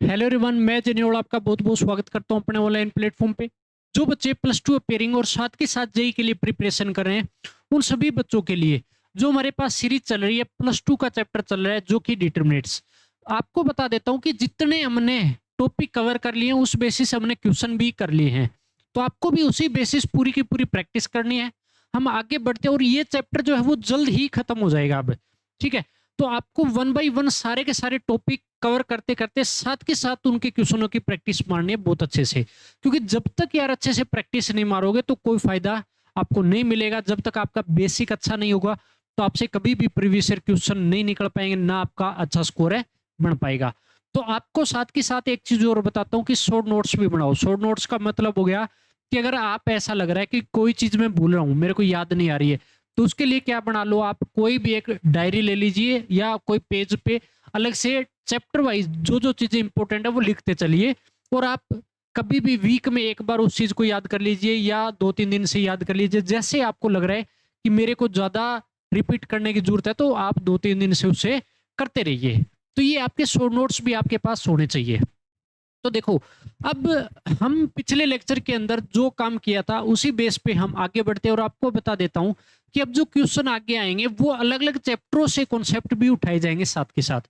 Hello everyone, मैं जेनियोल आपका बहुत बहुत स्वागत करता हूं अपने ऑनलाइन प्लेटफॉर्म पे। जो बच्चे प्लस टू अपेयरिंग और साथ के साथ जेई के लिए प्रिपरेशन कर रहे हैं, उन सभी बच्चों के लिए जो हमारे पास सीरीज चल रही है, प्लस टू का चैप्टर चल रहा है जो कि डिटरमिनेट्स। आपको बता देता हूं कि जितने हमने टॉपिक कवर कर लिए हैं उस बेसिस हमने क्वेश्चन भी कर लिए हैं, तो आपको भी उसी बेसिस पूरी की पूरी प्रैक्टिस करनी है। हम आगे बढ़ते हैं और ये चैप्टर जो है वो जल्द ही खत्म हो जाएगा अब। ठीक है, तो आपको वन बाई वन सारे के सारे टॉपिक कवर करते करते साथ के साथ उनके क्वेश्चनों की प्रैक्टिस मारनी है बहुत अच्छे से, क्योंकि जब तक यार अच्छे से प्रैक्टिस नहीं मारोगे तो कोई फायदा आपको नहीं मिलेगा। जब तक आपका बेसिक अच्छा नहीं होगा तो आपसे कभी भी प्रीवियस ईयर क्वेश्चन नहीं निकल पाएंगे, ना आपका अच्छा स्कोर है बन पाएगा। तो आपको साथ के साथ एक चीज और बताता हूँ कि शॉर्ट नोट्स भी बनाओ। शॉर्ट नोट्स का मतलब हो गया कि अगर आप ऐसा लग रहा है कि कोई चीज मैं भूल रहा हूँ, मेरे को याद नहीं आ रही है, तो उसके लिए क्या बना लो, आप कोई भी एक डायरी ले लीजिए या कोई पेज पे अलग से चैप्टर वाइज जो जो चीजें इंपॉर्टेंट है वो लिखते चलिए। और आप कभी भी वीक में एक बार उस चीज को याद कर लीजिए या 2-3 दिन से याद कर लीजिए। जैसे आपको लग रहा है कि मेरे को ज्यादा रिपीट करने की जरूरत है तो आप 2-3 दिन से उसे करते रहिए। तो ये आपके शॉर्ट नोट्स भी आपके पास होने चाहिए। तो देखो, अब हम पिछले लेक्चर के अंदर जो काम किया था उसी बेस पे हम आगे बढ़ते हैं और आपको बता देता हूं कि अब जो क्वेश्चन आगे आएंगे वो अलग अलग चैप्टरों से कॉन्सेप्ट भी उठाए जाएंगे साथ के साथ।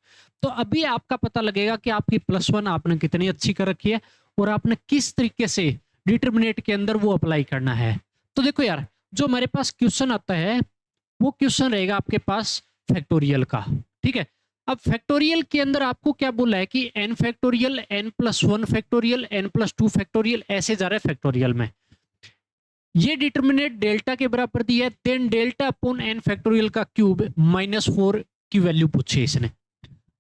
तो अभी आपका पता लगेगा कि आपकी प्लस वन आपने कितनी अच्छी कर रखी है और आपने किस तरीके से डिटर्मिनेट के अंदर वो अप्लाई करना है। तो देखो यार, जो हमारे पास क्वेश्चन आता है वो क्वेश्चन रहेगा आपके पास फैक्टोरियल का। ठीक है, अब फैक्टोरियल के अंदर आपको क्या बोला है कि n factorial, n plus one factorial, n plus two factorial, ऐसे जा रहे हैं फैक्टोरियल में। ये डिटर्मिनेट डेल्टा के बराबर दिया है, then delta upon n factorial का क्यूब -4 की वैल्यू पूछी इसने।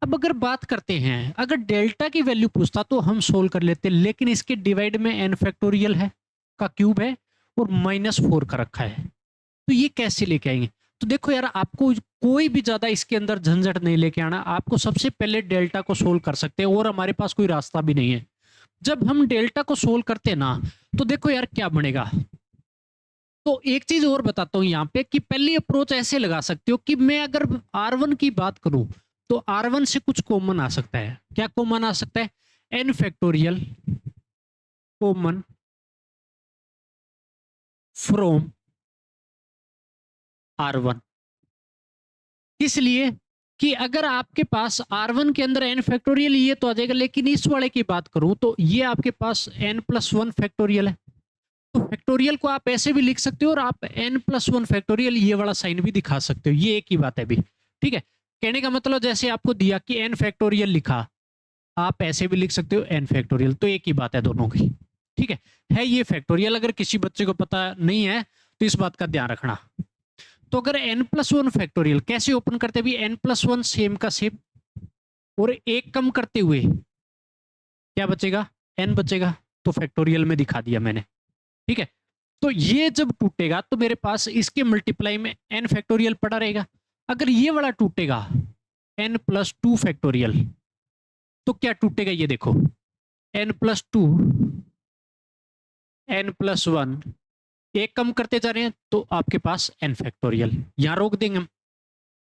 अब अगर बात करते हैं, अगर डेल्टा की वैल्यू पूछता तो हम सोल्व कर लेते, लेकिन इसके डिवाइड में एन फैक्टोरियल है का क्यूब है और -4 का रखा है, तो ये कैसे लेके आएंगे। तो देखो यार, आपको कोई भी ज्यादा इसके अंदर झंझट नहीं लेके आना। आपको सबसे पहले डेल्टा को सोल्व कर सकते हैं और हमारे पास कोई रास्ता भी नहीं है। जब हम डेल्टा को सोल्व करते हैं ना, तो देखो यार क्या बनेगा। तो एक चीज और बताता हूं यहाँ पे कि पहली अप्रोच ऐसे लगा सकते हो कि मैं अगर R1 की बात करूं तो R1 से कुछ कॉमन आ सकता है। क्या कॉमन आ सकता है? N factorial common from R1। इसलिए कि अगर आपके पास R1 के अंदर एन फैक्टोरियल ये तो आ जाएगा, लेकिन इस वाले की बात करूं तो ये आपके पास एन प्लस वन फैक्टोरियल है। तो फैक्टोरियल को आप ऐसे भी लिख सकते हो और आप एन प्लस वन फैक्टोरियल ये वाला साइन भी दिखा सकते हो, ये एक ही बात है अभी। ठीक है, कहने का मतलब जैसे आपको दिया कि एन फैक्टोरियल लिखा, आप ऐसे भी लिख सकते हो एन फैक्टोरियल, तो एक ही बात है दोनों की। ठीक है ये फैक्टोरियल। अगर किसी बच्चे को पता नहीं है तो इस बात का ध्यान रखना। तो अगर एन प्लस वन फैक्टोरियल कैसे ओपन करते भी, एन प्लस वन सेम का सेम और एक कम करते हुए क्या बचेगा? एन बचेगा। तो फैक्टोरियल में दिखा दिया मैंने। ठीक है, तो ये जब टूटेगा तो मेरे पास इसके मल्टीप्लाई में एन फैक्टोरियल पड़ा रहेगा। अगर ये वाला टूटेगा एन प्लस टू फैक्टोरियल, तो क्या टूटेगा ये देखो, n plus two, n plus one, एक कम करते जा रहे हैं तो आपके पास एन फैक्टोरियल, यहां रोक देंगे हम।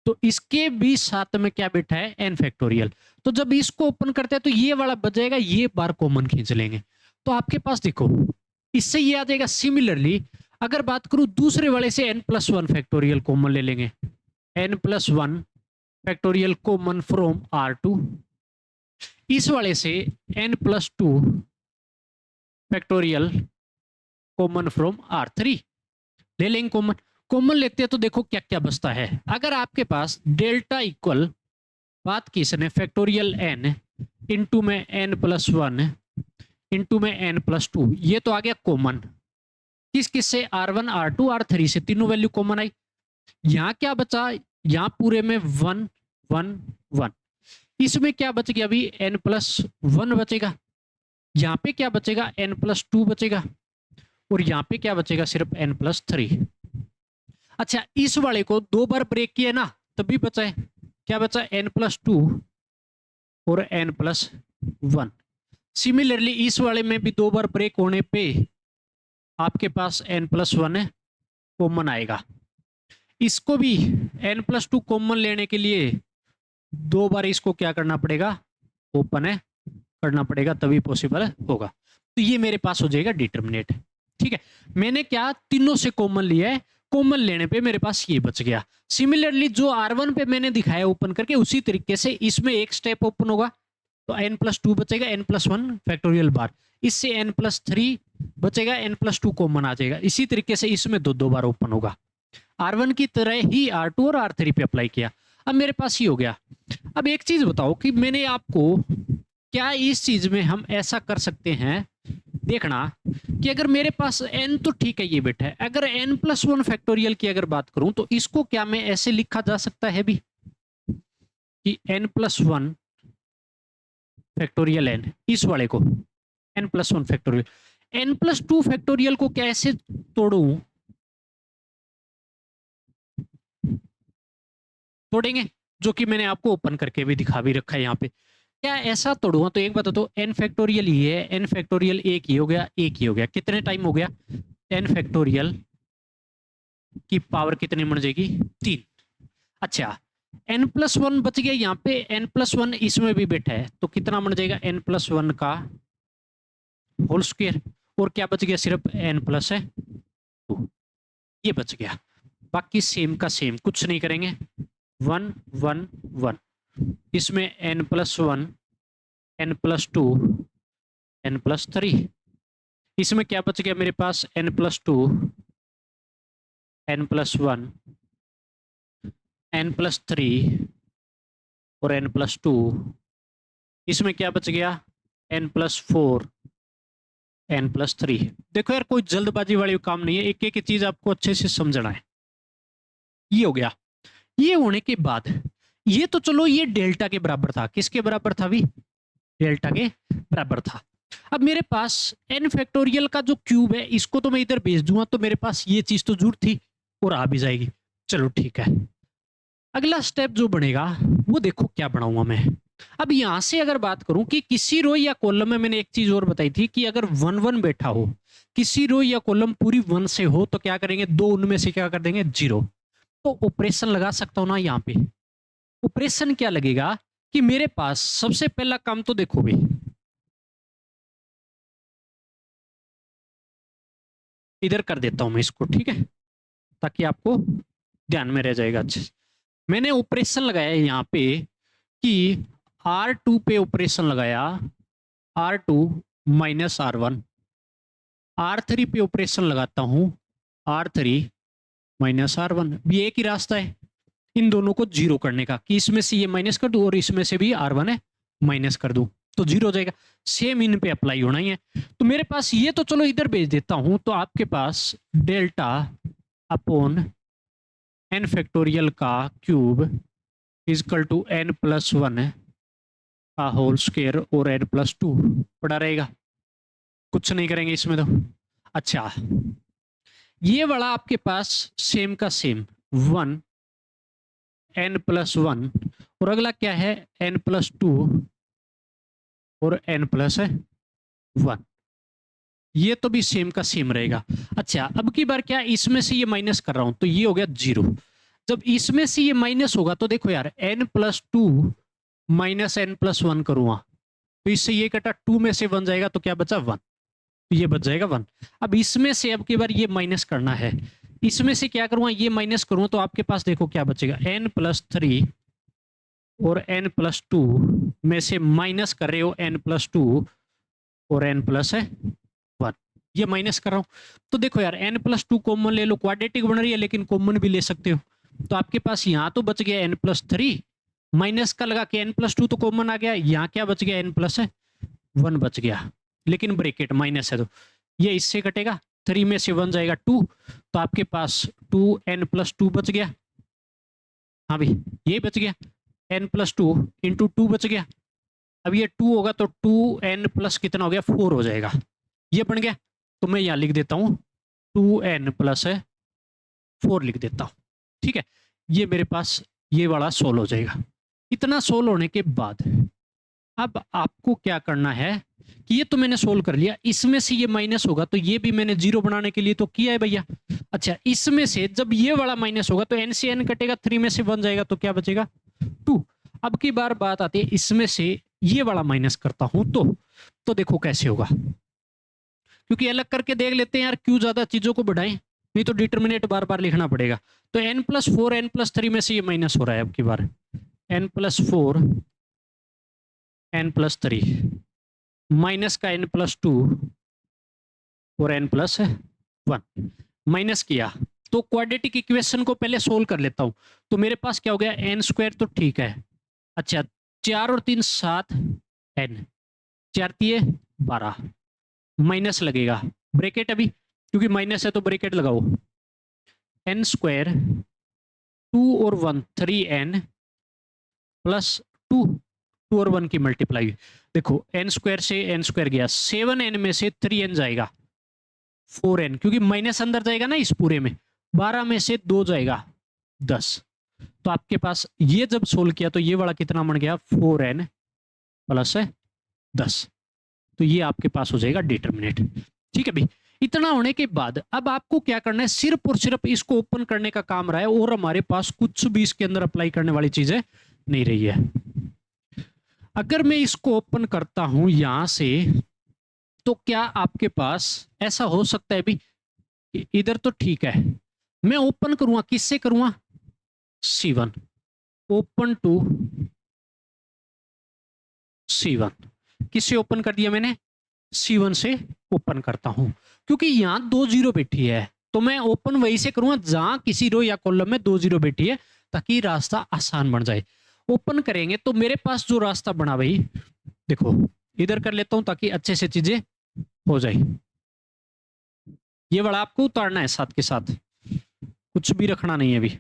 तो इसके भी साथ में क्या बैठा है? N factorial. तो जब इसको ओपन करते हैं तो ये वाला बच जाएगा, ये बार कॉमन खींच लेंगे तो आपके पास देखो इससे ये आ जाएगा। सिमिलरली अगर बात करूं दूसरे वाले से, n plus one factorial common ले लेंगे, n plus one factorial common from R2। इस वाले से n plus two factorial common from R3 ले लेंगे। कॉमन कॉमन लेते हैं तो देखो क्या क्या बचता है। अगर आपके पास डेल्टा इक्वल बात की इसने फैक्टोरियल एन इंटू में एन प्लस वन इंटू में एन प्लस टू, ये तो आ गया कॉमन। किस किस से? R1 R2 R3 से, तीनों वैल्यू कॉमन आई। यहां क्या बचा? यहां पूरे में 1 1 1। इसमें क्या बच गया? अभी एन प्लस वन बचेगा। यहां पे क्या बचेगा? एन प्लस टू बचेगा। और यहां पे क्या बचेगा? सिर्फ एन प्लस थ्री। अच्छा, इस वाले को दो बार ब्रेक किया ना तभी बचा है। क्या बचा? एन प्लस टू और एन प्लस वन। सिमिलरली इस वाले में भी दो बार ब्रेक होने पे आपके पास एन प्लस वन कॉमन आएगा। इसको भी एन प्लस टू कॉमन लेने के लिए दो बार इसको क्या करना पड़ेगा? ओपन है करना पड़ेगा तभी पॉसिबल होगा। तो ये मेरे पास हो जाएगा डिटर्मिनेट। ठीक है, मैंने क्या तीनों से कॉमन लिया है, कॉमन लेने पे मेरे पास ये बच गया। सिमिलरली जो R1 पे मैंने दिखाया ओपन करके उसी तरीके से इसमें एक स्टेप ओपन होगा तो n+2 बचेगा, n+1 फैक्टोरियल बार, इससे n+3 बचेगा, n+2 कॉमन आ जाएगा। इसी तरीके से इसमें दो बार ओपन होगा। R1 की तरह ही R2 और R3 पे अप्लाई किया। अब मेरे पास ये हो गया। अब एक चीज बताओ कि मैंने आपको क्या इस चीज में हम ऐसा कर सकते हैं, देखना कि अगर मेरे पास n तो ठीक है ये बिट है, अगर n+1 फैक्टोरियल की अगर बात करूं तो इसको क्या मैं ऐसे लिखा जा सकता है भी कि n+1 फैक्टोरियल n, इस वाले को n+1 फैक्टोरियल, n+2 फैक्टोरियल को कैसे तोड़ूं, तोड़ेंगे, जो कि मैंने आपको ओपन करके भी दिखा भी रखा है यहाँ पे। क्या ऐसा तोड़ूंगा तो एक बात तो n फैक्टोरियल ये है, n फैक्टोरियल एक ही हो गया, एक ही हो गया, कितने टाइम हो गया, n फैक्टोरियल की पावर कितनी बन जाएगी 3। अच्छा n+1 बच गया यहाँ पे, n+1 इसमें भी बिट है तो कितना बन जाएगा n+1 का होल स्क्वायर, और क्या बच गया सिर्फ n+2, ये बच गया। बाकी सेम का सेम कुछ नहीं करेंगे, 1 1 1, इसमें n+1 n+2 n+3, इसमें क्या बच गया मेरे पास n+2 n+1 n+3 और n+2, इसमें क्या बच गया n+4 n+3। देखो यार कोई जल्दबाजी वाली काम नहीं है, एक एक चीज आपको अच्छे से समझना है। ये हो गया। ये होने के बाद ये तो चलो ये डेल्टा के बराबर था, किसके बराबर था भी, डेल्टा के बराबर था। अब मेरे पास n फैक्टोरियल का जो क्यूब है इसको तो मैं इधर भेज दूंगा तो मेरे पास ये चीज तो जरूर थी और आ भी जाएगी। चलो ठीक है, अगला स्टेप जो बनेगा वो देखो क्या बनाऊंगा मैं। अब यहां से अगर बात करूं कि किसी रो या कॉलम में, मैंने एक चीज और बताई थी कि अगर 1 1 बैठा हो, किसी रो या कॉलम पूरी 1 से हो तो क्या करेंगे, दो उनमें से क्या कर देंगे 0। तो ऑपरेशन लगा सकता हूं ना यहाँ पे। ऑपरेशन क्या लगेगा कि मेरे पास सबसे पहला काम तो देखो भाई, इधर कर देता हूं मैं इसको, ठीक है, ताकि आपको ध्यान में रह जाएगा अच्छे से। मैंने ऑपरेशन लगाया है यहाँ पे कि R2 पे ऑपरेशन लगाया, R2 माइनस R1, R3 पे ऑपरेशन लगाता हूं R3 माइनस R1, भी एक ही रास्ता है इन दोनों को जीरो करने का कि इसमें से ये माइनस कर दूं और इसमें से भी R1 है माइनस कर दूं तो जीरो हो जाएगा। सेम इन पे अप्लाई होना ही है। तो मेरे पास ये तो चलो इधर भेज देता हूं, तो आपके पास डेल्टा अपॉन n फैक्टोरियल का क्यूब इजकल टू n+1 का होल स्क्वायर और n+2 पड़ा रहेगा। कुछ नहीं करेंगे इसमें तो। अच्छा ये वाला आपके पास सेम का सेम 1 n+1 और अगला क्या है n+2 और n+1, ये तो भी सेम का सेम रहेगा। अच्छा अब की बार क्या इसमें से ये माइनस कर रहा हूं तो ये हो गया 0। जब इसमें से ये माइनस होगा तो देखो यार n+2 माइनस n+1 करूंगा तो इससे ये कटा 2 में से 1 जाएगा तो क्या बचा 1, तो ये बच जाएगा 1। अब इसमें से अब की बार ये माइनस करना है, इसमें से क्या करूंगा ये माइनस करूंगा तो आपके पास देखो क्या बचेगा n+3 और n+2 में से माइनस कर रहे हो n+2 और n+1, ये माइनस कर रहा हूं तो देखो यार n+2 कॉमन ले लो, क्वाड्रेटिक बन रही है लेकिन कॉमन भी ले सकते हो। तो आपके पास यहाँ तो बच गया n+3, माइनस का लगा के n+2 तो कॉमन आ गया, यहाँ क्या बच गया n+1 बच गया, लेकिन ब्रैकेट माइनस है तो ये इससे कटेगा, 3 में से 1 जाएगा 2, तो आपके पास 2n+2 बच गया। हाँ भाई ये बच गया, n+2 इंटू 2 बच गया। अब ये 2 होगा तो 2n+ कितना हो गया 4 हो जाएगा, ये बन गया। तो मैं यहाँ लिख देता हूँ 2n+4 लिख देता हूँ, ठीक है। ये मेरे पास ये वाला सोल्व हो जाएगा। इतना सोल्व होने के बाद अब आपको क्या करना है कि ये तो मैंने सोल्व कर लिया, इसमें से ये माइनस होगा तो ये भी मैंने 0 बनाने के लिए तो किया है भैया। अच्छा इसमें से जब ये वाला माइनस होगा तो n से n कटेगा, 3 में से 1 जाएगा तो क्या बचेगा 2। अब की बार बात आती है इसमें से ये वाला माइनस करता हूं तो देखो कैसे होगा, क्योंकि अलग करके देख लेते हैं यार, क्यों ज्यादा चीजों को बढ़ाएं, नहीं तो डिटर्मिनेंट बार बार लिखना पड़ेगा। तो n+4 n+3 में से ये माइनस हो रहा है अब की बार, n+4 n+3 माइनस का n+2 और n+1 माइनस किया। तो क्वाड्रेटिक इक्वेशन को पहले सोल्व कर लेता हूं। तो मेरे पास क्या हो गया, n² तो ठीक है। अच्छा 4 और 3 7 n, 4 3 12 माइनस लगेगा, ब्रैकेट अभी क्योंकि माइनस है तो ब्रैकेट लगाओ, n² 2 और 1 3n प्लस 2 2 और 1 की मल्टीप्लाई। देखो n² से n² गया, 7n में से 3n जाएगा 4n, क्योंकि माइनस अंदर जाएगा ना इस पूरे में, 12 में से 2 जाएगा 10। तो आपके पास ये जब सोल्व किया तो ये वाला कितना बन गया, 4n प्लस 10। तो ये आपके पास हो जाएगा डिटर्मिनेंट। ठीक है भाई, इतना होने के बाद अब आपको क्या करना है, सिर्फ और सिर्फ इसको ओपन करने का काम रहा है, और हमारे पास कुछ भी इसके अंदर अप्लाई करने वाली चीजें नहीं रही है। अगर मैं इसको ओपन करता हूं यहां से, तो क्या आपके पास ऐसा हो सकता है भी, इधर तो ठीक है, मैं ओपन करूंगा, किससे करूंगा, C1, ओपन टू C1, किससे ओपन कर दिया मैंने, C1 से ओपन करता हूं, क्योंकि यहां 2 जीरो बैठी है, तो मैं ओपन वहीं से करूंगा जहां किसी रो या कॉलम में 2 जीरो बैठी है, ताकि रास्ता आसान बन जाए। ओपन करेंगे तो मेरे पास जो रास्ता बना भाई, देखो इधर कर लेता हूं ताकि अच्छे से चीजें हो जाए। ये वाला आपको उतारना है साथ के साथ, कुछ भी रखना नहीं है अभी।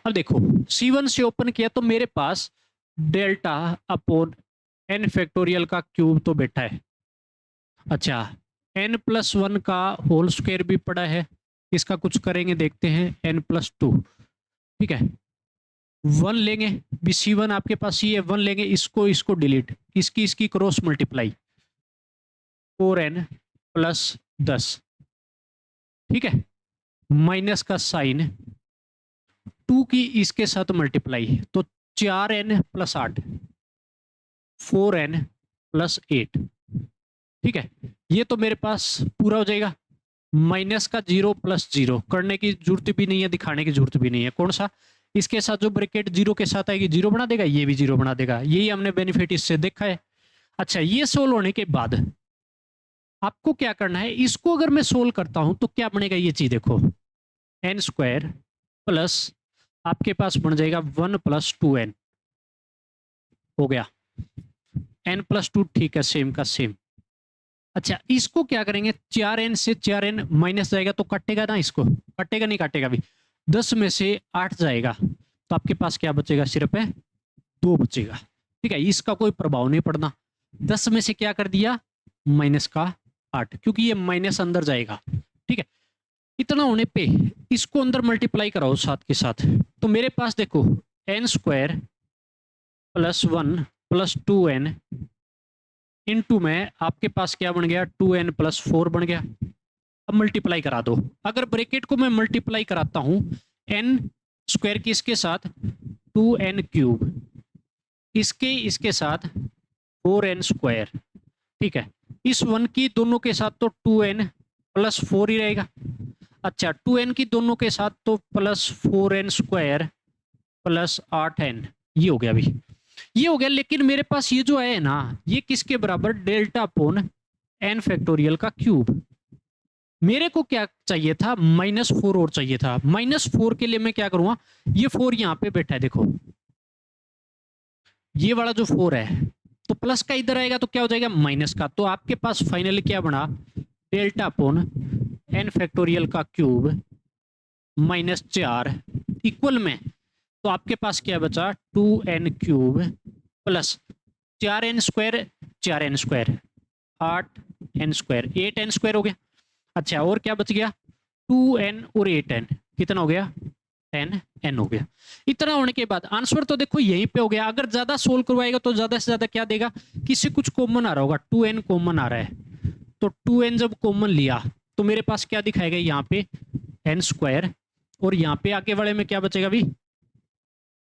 अब देखो C1 से ओपन किया तो मेरे पास डेल्टा अपॉन n फैक्टोरियल का क्यूब तो बैठा है। अच्छा n+1 का होल स्क्वायर भी पड़ा है, इसका कुछ करेंगे देखते हैं, n+2 ठीक है, 1 लेंगे भी, C1 आपके पास ये 1 लेंगे, इसको डिलीट, इसकी क्रॉस मल्टीप्लाई, 4n प्लस 10 ठीक है, माइनस का साइन, 2 की इसके साथ मल्टीप्लाई, तो 4n प्लस 8 4n प्लस 8 ठीक है, ये तो मेरे पास पूरा हो जाएगा। माइनस का 0 प्लस 0 करने की जरूरत भी नहीं है, दिखाने की जरूरत भी नहीं है, कौन सा, इसके साथ जो ब्रैकेट 0 के साथ आएगी 0 बना देगा, ये भी 0 बना देगा, यही हमने बेनिफिट इससे देखा है। अच्छा ये सोल्व होने के बाद आपको क्या करना है, इसको अगर मैं सोल्व करता हूं तो क्या बनेगा, ये चीज देखो, n² प्लस आपके पास बन जाएगा 1 प्लस 2n हो गया, n+2 ठीक है, सेम का सेम। अच्छा इसको क्या करेंगे, 4n से 4n माइनस जाएगा तो कटेगा ना, इसको कटेगा नहीं, काटेगा भी, 10 में से 8 जाएगा तो आपके पास क्या बचेगा, सिर्फ है 2 बचेगा। ठीक है, इसका कोई प्रभाव नहीं पड़ना, 10 में से क्या कर दिया, माइनस का 8, क्योंकि ये माइनस अंदर जाएगा। ठीक है, इतना होने पे इसको अंदर मल्टीप्लाई कराओ साथ के साथ, तो मेरे पास देखो n² plus 1 plus 2n into में आपके पास क्या बन गया, 2n प्लस 4 बन गया। अब मल्टीप्लाई करा दो, अगर ब्रैकेट को मैं मल्टीप्लाई कराता हूं n² की इसके साथ 2n³ इसके साथ 4n², ठीक है, इस 1 की दोनों के साथ तो 2n प्लस 4 ही रहेगा। अच्छा 2n की दोनों के साथ तो प्लस 4n² प्लस 8n, ये हो गया अभी, ये हो गया। लेकिन मेरे पास ये जो है ना, ये किसके बराबर, डेल्टा अपॉन n फैक्टोरियल का क्यूब। मेरे को क्या चाहिए था, -4 और चाहिए था। -4 के लिए मैं क्या करूंगा, ये 4 यहाँ पे बैठा है देखो, ये वाला जो 4 है, तो प्लस का इधर आएगा तो क्या हो जाएगा, माइनस का। तो आपके पास फाइनली क्या बना, डेल्टा अपॉन n फैक्टोरियल का क्यूब -4 इक्वल में, तो आपके पास क्या बचा, 2n³ plus 4n² 4n² 8n² 8n² हो गया। अच्छा और क्या बच गया, 2n और 8n कितना हो गया, 10n हो गया। इतना होने के बाद आंसर तो देखो यहीं पे हो गया। अगर ज्यादा सोल्व करवाएगा तो ज्यादा से ज्यादा क्या देगा, किसी कुछ कॉमन आ रहा होगा, 2n कॉमन आ रहा है, तो 2n जब कॉमन लिया तो मेरे पास क्या दिखाएगा यहाँ पे, n² और यहाँ पे आगे वाले में क्या बचेगा भी,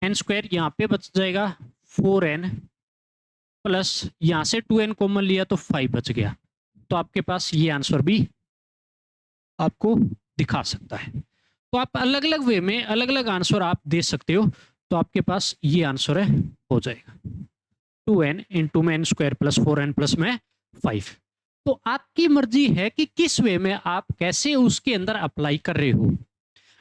एन स्क्वायर, यहाँ पे बच जाएगा 4n प्लस यहाँ से 2n कॉमन लिया तो 5 बच गया। तो आपके पास ये आंसर भी आपको दिखा सकता है। तो आप अलग अलग वे में अलग अलग आंसर आप दे सकते हो। तो आपके पास ये आंसर है, हो जाएगा 2n इंटू में N square plus 4n plus में 5। तो आपकी मर्जी है कि किस वे में आप कैसे उसके अंदर अप्लाई कर रहे हो।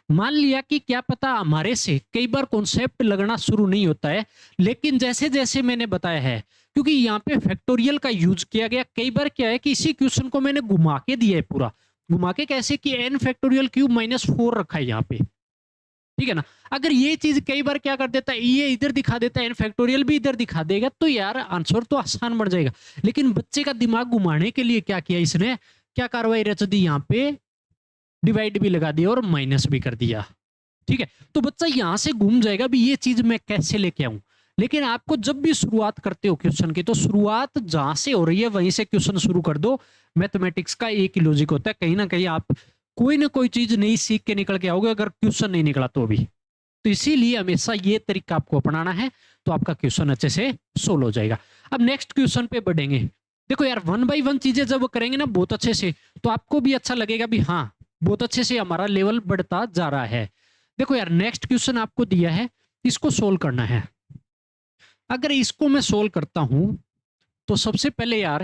मान लिया कि क्या पता हमारे से कई बार कॉन्सेप्ट लगना शुरू नहीं होता है, लेकिन जैसे जैसे मैंने बताया है, क्योंकि यहाँ पे फैक्टोरियल का यूज किया गया, कई बार क्या है कि इसी क्वेश्चन को मैंने घुमा के दिया है, पूरा घुमा के कैसे कि n फैक्टोरियल क्यूब माइनस 4 रखा है यहाँ पे, ठीक है ना। अगर ये चीज कई बार क्या कर देता है, ये इधर दिखा देता है, n फैक्टोरियल भी इधर दिखा देगा, तो यार आंसर तो आसान बन जाएगा। लेकिन बच्चे का दिमाग घुमाने के लिए क्या किया इसने, क्या कार्रवाई रच दी, यहाँ पे डिवाइड भी लगा दिया और माइनस भी कर दिया, ठीक है। तो बच्चा यहां से घूम जाएगा भी ये चीज मैं कैसे लेके आऊं। लेकिन आपको जब भी शुरुआत करते हो क्वेश्चन की, तो शुरुआत जहां से हो रही है वहीं से क्वेश्चन शुरू कर दो। मैथमेटिक्स का एक ही लॉजिक होता है, कहीं ना कहीं आप कोई ना कोई चीज नई सीख के निकल के आओगे, अगर क्वेश्चन नहीं निकला तो भी। तो इसीलिए हमेशा ये तरीका आपको अपनाना है, तो आपका क्वेश्चन अच्छे से सोल्व हो जाएगा। अब नेक्स्ट क्वेश्चन पे बढ़ेंगे। देखो यार, 1 बाई 1 चीजें जब करेंगे ना बहुत अच्छे से, तो आपको भी अच्छा लगेगा भी हाँ बहुत अच्छे से हमारा लेवल बढ़ता जा रहा है। देखो यार, नेक्स्ट क्वेश्चन आपको दिया है, इसको सोल्व करना है। अगर इसको मैं सोल्व करता हूं तो सबसे पहले यार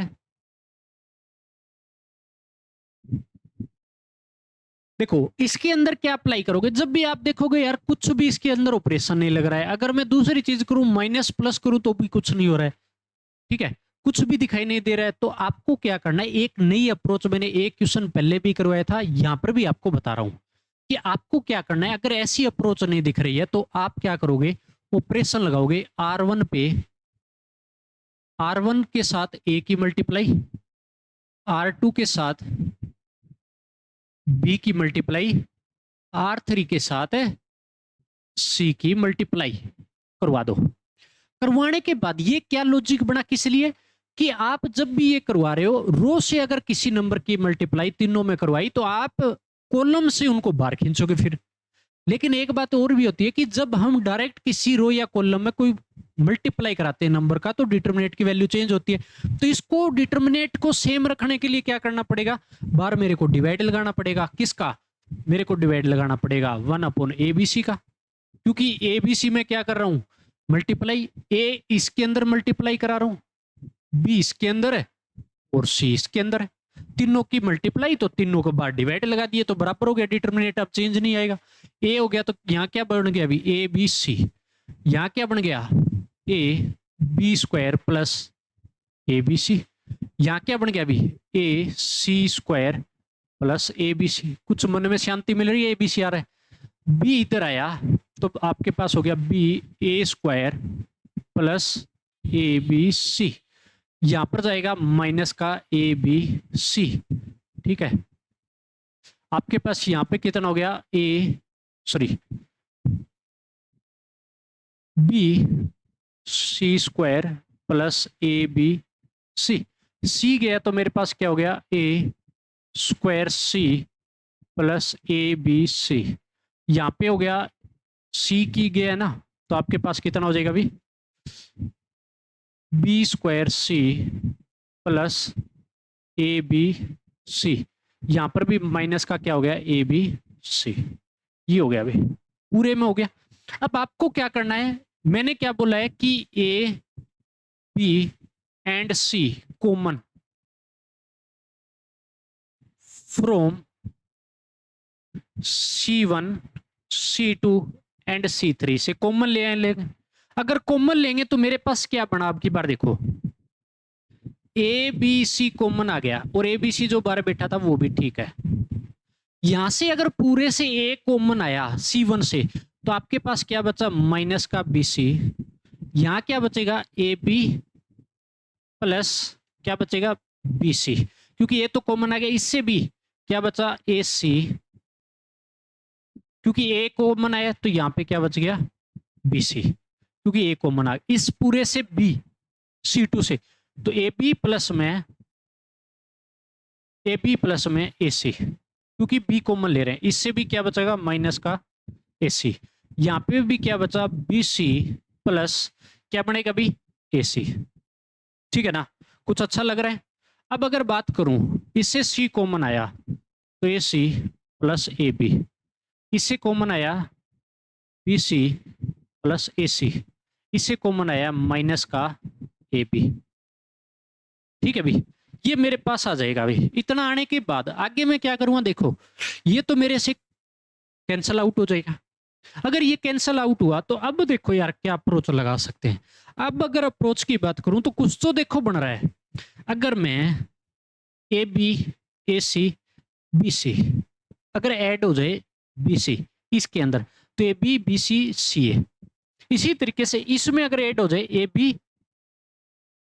देखो इसके अंदर क्या अप्लाई करोगे। जब भी आप देखोगे यार कुछ भी इसके अंदर ऑपरेशन नहीं लग रहा है, अगर मैं दूसरी चीज करूं माइनस प्लस करूं तो भी कुछ नहीं हो रहा है, ठीक है, कुछ भी दिखाई नहीं दे रहा है। तो आपको क्या करना है, एक नई अप्रोच, मैंने एक क्वेश्चन पहले भी करवाया था, यहां पर भी आपको बता रहा हूं कि आपको क्या करना है। अगर ऐसी अप्रोच नहीं दिख रही है तो आप क्या करोगे, ऑपरेशन लगाओगे R1 पे, R1 के साथ A की मल्टीप्लाई, R2 के साथ B की मल्टीप्लाई, R3 के साथ C की मल्टीप्लाई करवा दो। करवाने के बाद ये क्या लॉजिक बना, किस लिए कि आप जब भी ये करवा रहे हो, रो से अगर किसी नंबर की मल्टीप्लाई तीनों में करवाई तो आप कॉलम से उनको बाहर खींचोगे फिर। लेकिन एक बात और भी होती है कि जब हम डायरेक्ट किसी रो या कॉलम में कोई मल्टीप्लाई कराते हैं नंबर का, तो डिटरमिनेंट की वैल्यू चेंज होती है। तो इसको डिटरमिनेंट को सेम रखने के लिए क्या करना पड़ेगा, बाहर मेरे को डिवाइड लगाना पड़ेगा। किसका, मेरे को डिवाइड लगाना पड़ेगा 1/ABC का, क्योंकि ABC में क्या कर रहा हूं, मल्टीप्लाई, A इसके अंदर मल्टीप्लाई करा रहा हूं, B इसके अंदर है और C इसके अंदर है, तीनों की मल्टीप्लाई, तो तीनों को बाहर डिवाइड लगा दिए तो बराबर हो गया, डिटरमिनेंट अब चेंज नहीं आएगा। A हो गया, तो यहाँ क्या बन गया अभी, ABC, यहाँ क्या बन गया AB² प्लस ABC, यहाँ क्या बन गया अभी AC² प्लस ABC। कुछ मन में शांति मिल रही है, ABC आ रहा है, B इधर आया तो आपके पास हो गया BA² प्लस ABC, यहां पर जाएगा माइनस का ABC, ठीक है। आपके पास यहां पे कितना हो गया, BC² प्लस ABC, C गया तो मेरे पास क्या हो गया A² प्लस ABC, यहां पे हो गया C की गया ना, तो आपके पास कितना हो जाएगा अभी B² प्लस ABC, यहां पर भी माइनस का क्या हो गया ABC, ये हो गया अभी पूरे में हो गया। अब आपको क्या करना है, मैंने क्या बोला है कि A B and C common from C1 C2 and C3 से कॉमन ले लेंगे। अगर कॉमन लेंगे तो मेरे पास क्या बना, अब की बार देखो ABC कॉमन आ गया और ABC जो बाहर बैठा था वो भी ठीक है। यहां से अगर पूरे से A कॉमन आया C1 से, तो आपके पास क्या बचा माइनस का BC, यहां क्या बचेगा AB प्लस क्या बचेगा BC, क्योंकि ये तो कॉमन आ गया, इससे भी क्या बचा AC, क्योंकि A कॉमन आया तो यहां पे क्या बच गया BC, क्योंकि A कॉमन आ गया, इस पूरे से B C2 से, तो AB प्लस में AC, क्योंकि B कॉमन ले रहे हैं, इससे भी क्या बचेगा माइनस का ए सी। यहाँ पे भी क्या बचा, बी सी प्लस क्या बनेगा भी, ए सी। ठीक है ना, कुछ अच्छा लग रहा है। अब अगर बात करूं, इससे सी कॉमन आया तो ए सी प्लस ए बी, इससे कॉमन आया बी सी प्लस ए सी, इससे कॉमन आया माइनस का ए बी। ठीक है भाई, ये मेरे पास आ जाएगा भाई। इतना आने के बाद आगे मैं क्या करूंगा, देखो ये तो मेरे से कैंसल आउट हो जाएगा। अगर ये कैंसल आउट हुआ तो अब देखो यार क्या अप्रोच लगा सकते हैं। अब अगर अप्रोच की बात करूं तो कुछ तो देखो बन रहा है। अगर मैं A B A C B C अगर ऐड हो जाए बी सी इसके अंदर, तो ए बी बी सी सी ए। इसी तरीके से इसमें अगर ऐड हो जाए ए बी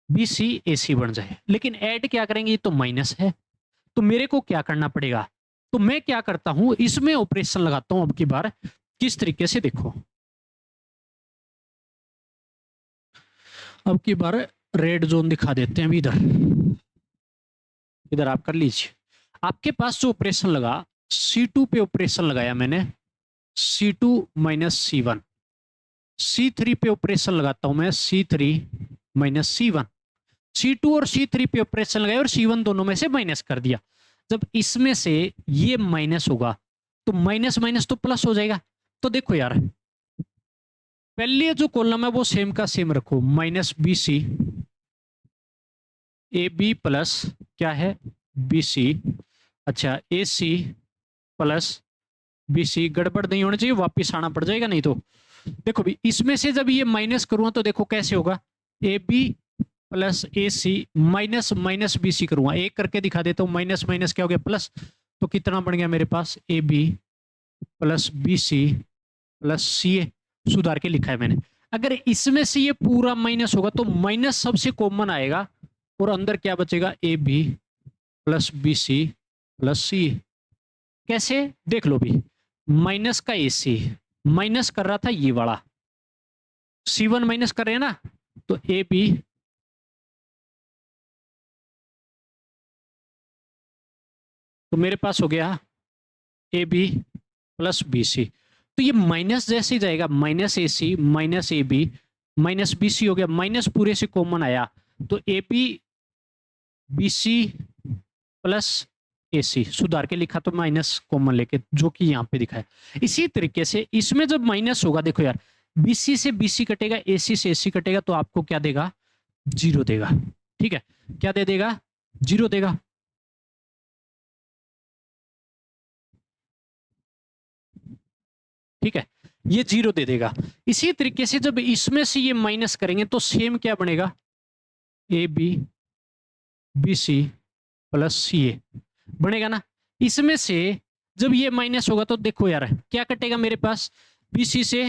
बी सी ए सी बन जाए, लेकिन ऐड क्या करेंगे, ये तो माइनस है। तो मेरे को क्या करना पड़ेगा, तो मैं क्या करता हूं, इसमें ऑपरेशन लगाता हूं अब की बार। किस तरीके से देखो, अब की बार रेड जोन दिखा देते हैं अभी। इधर इधर आप कर लीजिए। आपके पास जो ऑपरेशन लगा, C2 पे ऑपरेशन लगाया मैंने, C2 माइनस C1। C3 पे ऑपरेशन लगाता हूं मैं, C3 माइनस C1। C2 और C3 पे ऑपरेशन लगाया और C1 दोनों में से माइनस कर दिया। जब इसमें से ये माइनस होगा तो माइनस माइनस तो प्लस हो जाएगा। तो देखो यार, पहले जो कॉलम है वो सेम का सेम रखो, minus b c a B plus क्या है बी सी। अच्छा, ए सी प्लस बी सी, गड़बड़ नहीं होनी चाहिए, वापिस आना पड़ जाएगा नहीं तो। देखो भी, इसमें से जब ये माइनस करूंगा तो देखो कैसे होगा, a B plus a C minus minus b c करूंगा, एक करके दिखा देता हूं, माइनस माइनस क्या हो गया प्लस। तो कितना बन गया मेरे पास, A B plus B C plus C A, सुधार के लिखा है मैंने। अगर इसमें से ये पूरा माइनस होगा तो माइनस सबसे कॉमन आएगा और अंदर क्या बचेगा, A B plus B C plus C. कैसे देख लो भी, माइनस का ए सी माइनस कर रहा था ये वाला, C1 माइनस कर रहे हैं ना, तो ए बी तो मेरे पास हो गया a B plus B c. तो ये माइनस जैसे ही जाएगा, minus A C minus a b minus b c हो गया, माइनस पूरे से कॉमन आया तो a b b C plus a c, सुधार के लिखा तो माइनस कॉमन लेके, जो कि यहाँ पे दिखा है। इसी तरीके से इसमें जब माइनस होगा, देखो यार बीसी से बीसी कटेगा, एसी से एसी कटेगा, तो आपको क्या देगा, जीरो देगा। ठीक है, क्या दे देगा, जीरो देगा। ठीक है, ये जीरो दे देगा। इसी तरीके से जब इसमें से ये माइनस करेंगे तो सेम क्या बनेगा, a b b C plus C a बनेगा ना। इसमें से जब ये माइनस होगा तो देखो यार क्या कटेगा मेरे पास, बीसी से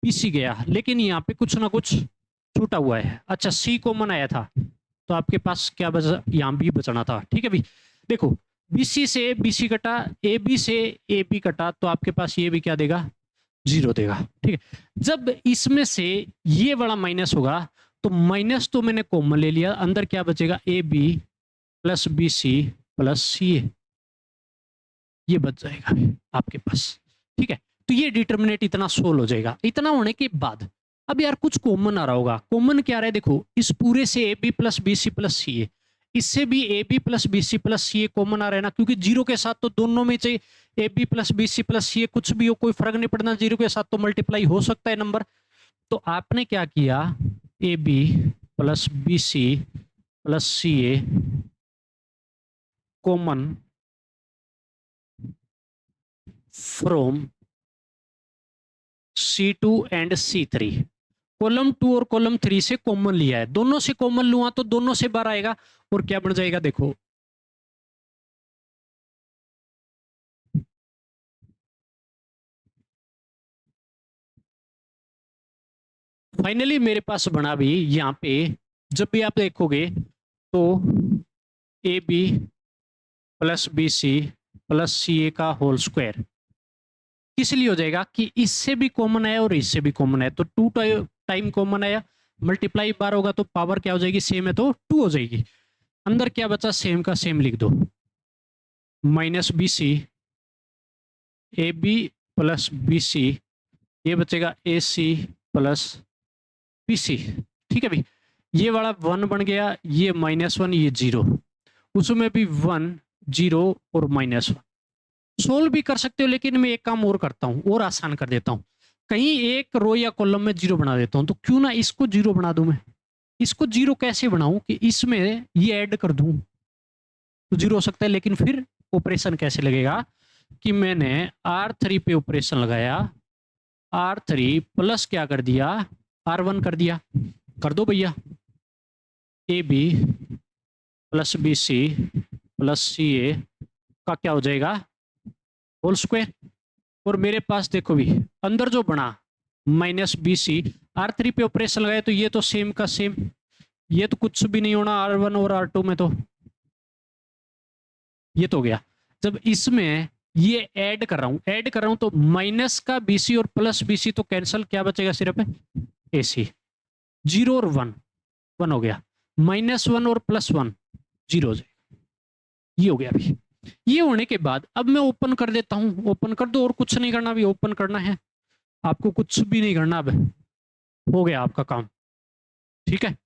बीसी गया, लेकिन यहाँ पे कुछ ना कुछ छूटा हुआ है। अच्छा, सी कॉमन आया था तो आपके पास क्या बचा, यहाँ भी बचना था। ठीक है भाई, देखो बीसी से बीसी कटा, ए बी से ए बी कटा, तो आपके पास ये भी क्या देगा, जीरो देगा। ठीक है, जब इसमें से ये वाला माइनस होगा तो माइनस तो मैंने कॉमन ले लिया, अंदर क्या बचेगा, A B plus B C plus C a, ये बच जाएगा आपके पास। ठीक है, तो ये डिटर्मिनेट इतना सोल्व हो जाएगा। इतना होने के बाद अब यार कुछ कॉमन आ रहा होगा। कॉमन क्या रहा है, देखो इस पूरे से a B plus B C plus C a, इससे भी a B plus B C plus C a common आ रहा है ना, क्योंकि जीरो के साथ तो दोनों में चाहिए a B plus B C plus C a, कुछ भी हो कोई फर्क नहीं पड़ना, जीरो के साथ तो मल्टीप्लाई हो सकता है नंबर। तो आपने क्या किया, a B plus B C plus C a common from C2 and C3, column 2 और कॉलम 3 से कॉमन लिया है। दोनों से कॉमन लूंगा तो दोनों से बार आएगा और क्या बन जाएगा, देखो फाइनली मेरे पास बना भी। यहाँ पे जब भी आप देखोगे तो a B plus B C plus C a का होल स्क्वायर किस लिए हो जाएगा कि इससे भी कॉमन है और इससे भी कॉमन है, तो टू टाइम कॉमन है, मल्टीप्लाई बार होगा तो पावर क्या हो जाएगी, सेम है तो टू हो जाएगी। अंदर क्या बचा, सेम का सेम लिख दो, minus b c a B plus B c ये बचेगा ए सी प्लस बी सी। ठीक है भाई, ये वाला 1 बन गया, ये -1, ये 0, उसमें भी 1 0 और -1। सोल्व भी कर सकते हो, लेकिन मैं एक काम और करता हूँ और आसान कर देता हूँ, कहीं एक रो या कॉलम में 0 बना देता हूँ, तो क्यों ना इसको 0 बना दूं मैं। इसको 0 कैसे बनाऊं कि इसमें ये ऐड कर दूं तो 0 हो सकता है, लेकिन फिर ऑपरेशन कैसे लगेगा कि मैंने R3 पे ऑपरेशन लगाया, R3 प्लस क्या कर दिया, R1 कर दिया। कर दो भैया, a B plus B C plus C a का क्या हो जाएगा, होल स्क्वायर। और मेरे पास देखो भी अंदर जो बना -BC, R3 पे ऑपरेशन लगाया तो ये तो सेम का सेम, ये तो कुछ भी नहीं होना R1 और R2 में, तो ये तो हो गया। जब इसमें ये ऐड कर रहा हूं तो माइनस का BC और प्लस BC तो कैंसिल, क्या बचेगा सिर्फ AC। 0 और 1 1 हो गया, -1 और +1 0 हो जाएगा। ये हो गया अभी। ये होने के बाद अब मैं ओपन कर देता हूं, ओपन कर दो, और कुछ नहीं करना, अभी ओपन करना है आपको, कुछ भी नहीं करना, अब हो गया आपका काम। ठीक है,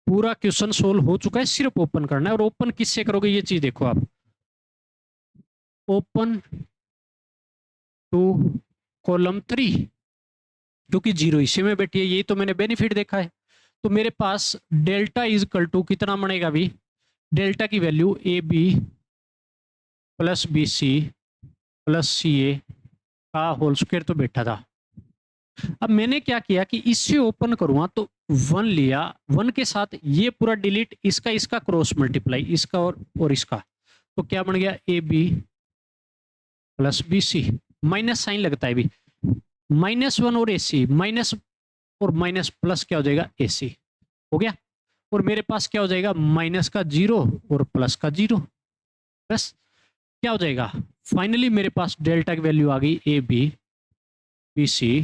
पूरा क्वेश्चन सोल्व हो चुका है, सिर्फ ओपन करना है। और ओपन किससे करोगे ये चीज देखो आप, ओपन टू कॉलम 3, क्योंकि 0 इसी में बैठी है, यही तो मैंने बेनिफिट देखा है। तो मेरे पास डेल्टा इज इक्वल टू कितना बनेगा अभी, डेल्टा की value a B plus B C plus C a का होल स्क्वायर तो बैठा था। अब मैंने क्या किया कि इससे ओपन करूंगा तो 1 लिया, 1 के साथ ये पूरा डिलीट, इसका इसका क्रॉस मल्टीप्लाई, इसका और इसका, तो क्या बन गया a B plus B c, minus sign लगता है अभी, -1 और ए सी, माइनस और माइनस प्लस क्या हो जाएगा ए सी, हो गया। और मेरे पास क्या हो जाएगा, माइनस का 0 और प्लस का 0, बस क्या हो जाएगा, फाइनली मेरे पास डेल्टा की वैल्यू आ गई a b b C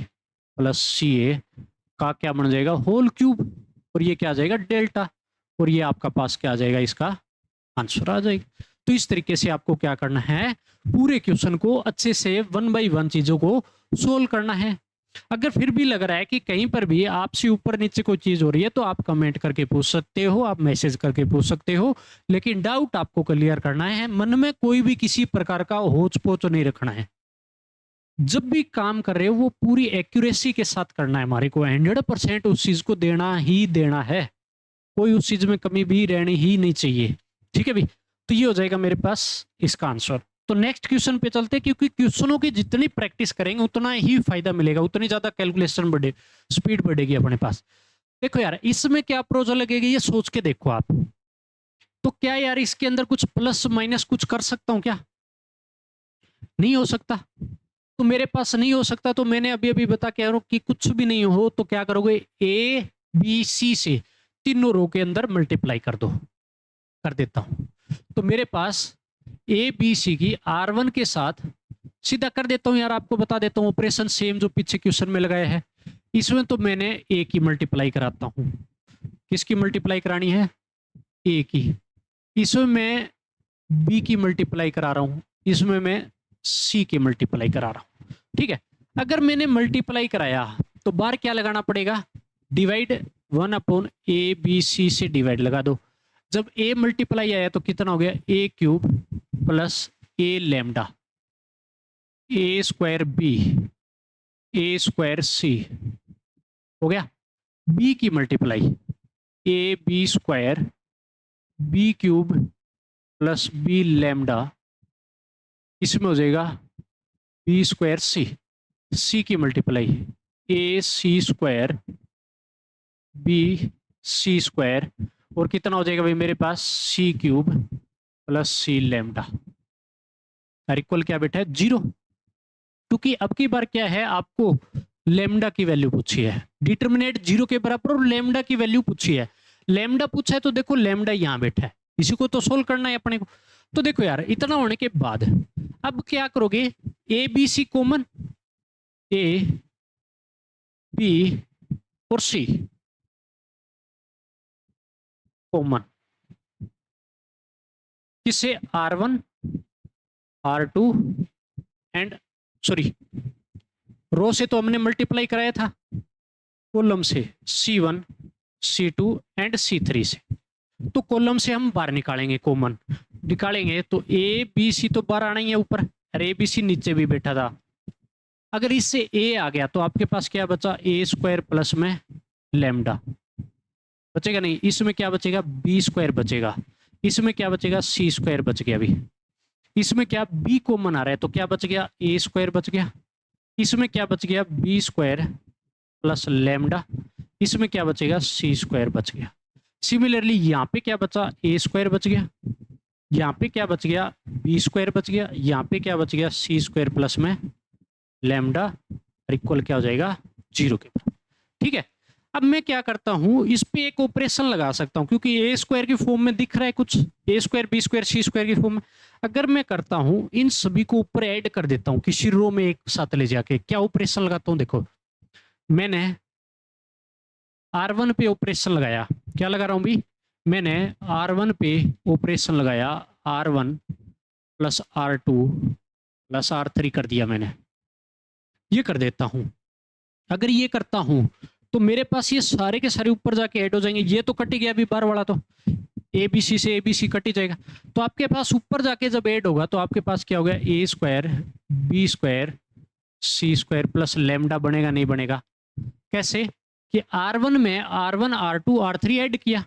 plus C a का क्या बन जाएगा, होल क्यूब, और ये क्या आ जाएगा डेल्टा, और ये आपका पास क्या आ जाएगा, इसका आंसर आ जाएगा। तो इस तरीके से आपको क्या करना है, पूरे क्वेश्चन को अच्छे से 1 बाय 1 चीजों को सोल्व करना है। अगर फिर भी लग रहा है कि कहीं पर भी आपसे ऊपर नीचे कोई चीज हो रही है तो आप कमेंट करके पूछ सकते हो, आप मैसेज करके पूछ सकते हो, लेकिन डाउट आपको क्लियर करना है, मन में कोई भी किसी प्रकार का होच पोच नहीं रखना है। जब भी काम कर रहे हो वो पूरी एक्यूरेसी के साथ करना है, हमारे को 100% उस चीज को देना ही देना है, कोई उस चीज में कमी भी रहनी ही नहीं चाहिए। ठीक है भाई, तो ये हो जाएगा मेरे पास इसका आंसर। तो नेक्स्ट क्वेश्चन पे चलते हैं, क्योंकि क्वेश्चनों की जितनी प्रैक्टिस करेंगे उतना ही फायदा मिलेगा, उतनी ज्यादा कैलकुलेशन बढ़े, स्पीड बढ़ेगी अपने पास। देखो यार इसमें क्या अप्रोच लगेगी ये सोच के देखो आप, तो क्या यार इसके अंदर कुछ प्लस माइनस कुछ कर सकता हूं क्या, नहीं हो सकता। तो मेरे पास नहीं हो सकता, तो मैंने अभी अभी बता के आ रहा हूं कि कुछ भी नहीं हो तो क्या करोगे, ए बी सी से तीनों रो के अंदर मल्टीप्लाई कर दो, कर देता हूं। तो मेरे पास ए बी सी की R1 के साथ सीधा कर देता हूं यार, आपको बता देता हूं ऑपरेशन सेम जो पीछे क्वेश्चन में लगाया है। इसमें तो मैंने ए की मल्टीप्लाई कराता हूं, किसकी मल्टीप्लाई करानी है, ए की। इसमें मैं बी की मल्टीप्लाई करा रहा हूं, इसमें मैं सी की मल्टीप्लाई करा रहा हूं। ठीक है, अगर मैंने मल्टीप्लाई कराया तो बार क्या लगाना पड़ेगा, डिवाइड 1/A/B/C से डिवाइड लगा दो। जब ए मल्टीप्लाई आया तो कितना हो गया, ए क्यूब प्लस ए लैम्डा ए स्क्वायर बी ए स्क्वायर सी, हो गया। बी की multiply A B square B cube plus B lambda, इसमें हो जाएगा बी स्क्वायर सी। सी की मल्टीप्लाई ए सी स्क्वायर बी सी स्क्वायर, और कितना हो जाएगा भाई मेरे पास, सी क्यूब प्लस सी लैम्डा, इक्वल क्या बैठा है 0। क्योंकि अब की बार क्या है, आपको लेमडा की वैल्यू पूछी है, डिटरमिनेट 0 के बराबर और लेमडा की वैल्यू पूछी है। लेमडा पूछा है तो देखो लेमडा यहां बैठा है, इसी को तो सोल्व करना है अपने को। तो देखो यार इतना होने के बाद अब क्या करोगे, a b c common, a b और सी कॉमन, किससे, R1 R2 एंड सॉरी रो से तो हमने मल्टीप्लाई कराया था, कॉलम से C1 C2 एंड C3 से, तो कॉलम से हम बाहर निकालेंगे, कॉमन निकालेंगे तो ए बी सी तो बाहर आना ही है ऊपर, और ए बी सी नीचे भी बैठा था। अगर इससे ए आ गया तो आपके पास क्या बचा, ए स्क्वायर प्लस में लैम्डा बचेगा, नहीं इसमें क्या बचेगा, बी स्क्वायर बचेगा, इसमें क्या बचेगा, सी स्क्वायर बच गया। अभी इसमें क्या बी कॉमन आ रहा है तो क्या बच गया, ए स्क्वायर बच गया, इसमें क्या बच गया, बी स्क्वायर प्लस लैम्डा, इसमें क्या बचेगा, सी स्क्वायर बच गया। सिमिलरली यहाँ पे क्या बचा, ए स्क्वायर बच गया, यहाँ पे क्या बच गया, बी स्क्वायर बच गया, यहाँ पे क्या बच गया, सी स्क्वायर प्लस में लैम्डा और इक्वल क्या हो जाएगा, 0 के बराबर। ठीक है, अब मैं क्या करता हूं, इस पे एक ऑपरेशन लगा सकता हूं क्योंकि ए स्क्वायर की फॉर्म में दिख रहा है कुछ, ए स्क्वायर बी स्क्वायर सी स्क्वायर की फॉर्म में। अगर मैं करता हूं इन सभी को ऊपर ऐड कर देता हूं किसी रो में एक साथ ले जाके, क्या ऑपरेशन लगाता हूं, देखो मैंने R1 पे ऑपरेशन लगाया, क्या लगा रहा हूं भी, मैंने R1 पे ऑपरेशन लगाया, R1 plus R2 plus R3 कर दिया मैंने, ये कर देता हूं। अगर ये करता हूं तो मेरे पास ये सारे के सारे ऊपर जाके ऐड हो जाएंगे, ये तो कट ही गया अभी बाहर वाला, तो ए बी सी से ए बी सी कट ही जाएगा, तो आपके पास ऊपर जाके जब ऐड होगा तो आपके पास क्या हो गया, ए स्क्वायर बी स्क्वायर सी स्क्वायर प्लस लैम्डा बनेगा, नहीं बनेगा, कैसे कि R1 में R1 R2 R3 ऐड किया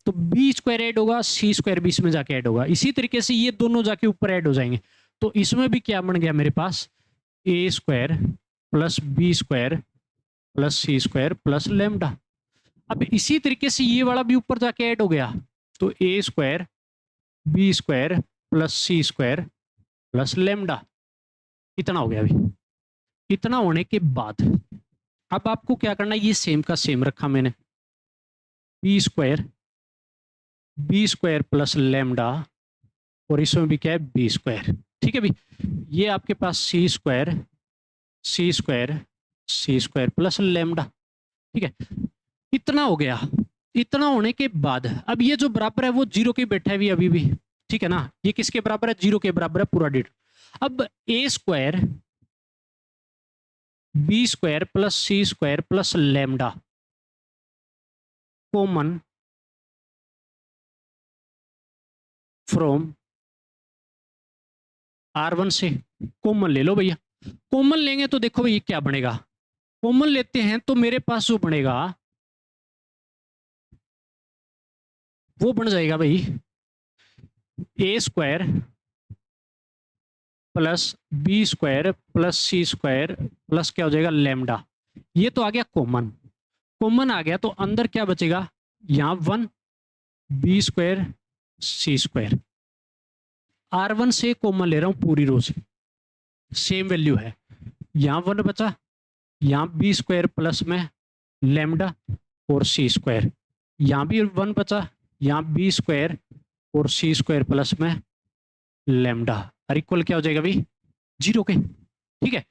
तो बी स्क्वायर ऐड होगा, सी स्क्वायर बीच में जाके ऐड होगा, इसी तरीके से ये दोनों जाके ऊपर ऐड हो जाएंगे, तो इसमें भी क्या बन गया मेरे पास, a square plus b square plus c square plus lambda. अब इसी तरीके से ये वाला भी ऊपर जाके ऐड हो गया, तो ए square b square plus c square plus lambda, इतना हो गया। अभी इतना होने के बाद अब आपको क्या करना है, ये सेम का सेम रखा मैंने, बी स्क्वायर प्लस लैम्डा और इसमें भी क्या है, बी स्क्वायर। ठीक है, भी ये आपके पास सी स्क्वायर सी स्क्वायर प्लस लैम्डा। ठीक है, इतना हो गया। इतना होने के बाद अब ये जो बराबर है वो 0 के बैठा है अभी भी, ठीक है ना, ये किसके बराबर है, 0 के बराबर है पूरा डेट। अब a square b square plus c square plus lambda common from R1 से, कॉमन ले लो भैया। कॉमन लेंगे तो देखो भैया क्या बनेगा, कॉमन लेते हैं तो मेरे पास जो बनेगा वो बन जाएगा भाई a square plus b square plus c square plus क्या हो जाएगा, लैम्डा। ये तो आ गया कॉमन, कॉमन आ गया तो अंदर क्या बचेगा, यहां 1 बी स्क्वायर सी स्क्वायर, R1 से कॉमन ले रहा हूं पूरी रो से, सेम वैल्यू है, यहां 1 बचा, यहां बी स्क्वायर प्लस में लैम्डा और सी स्क्वायर, यहां भी 1 बचा, यहां बी स्क्वायर और सी स्क्वायर प्लस में लैम्डा और इक्वल क्या हो जाएगा भाई, 0 के। ठीक है,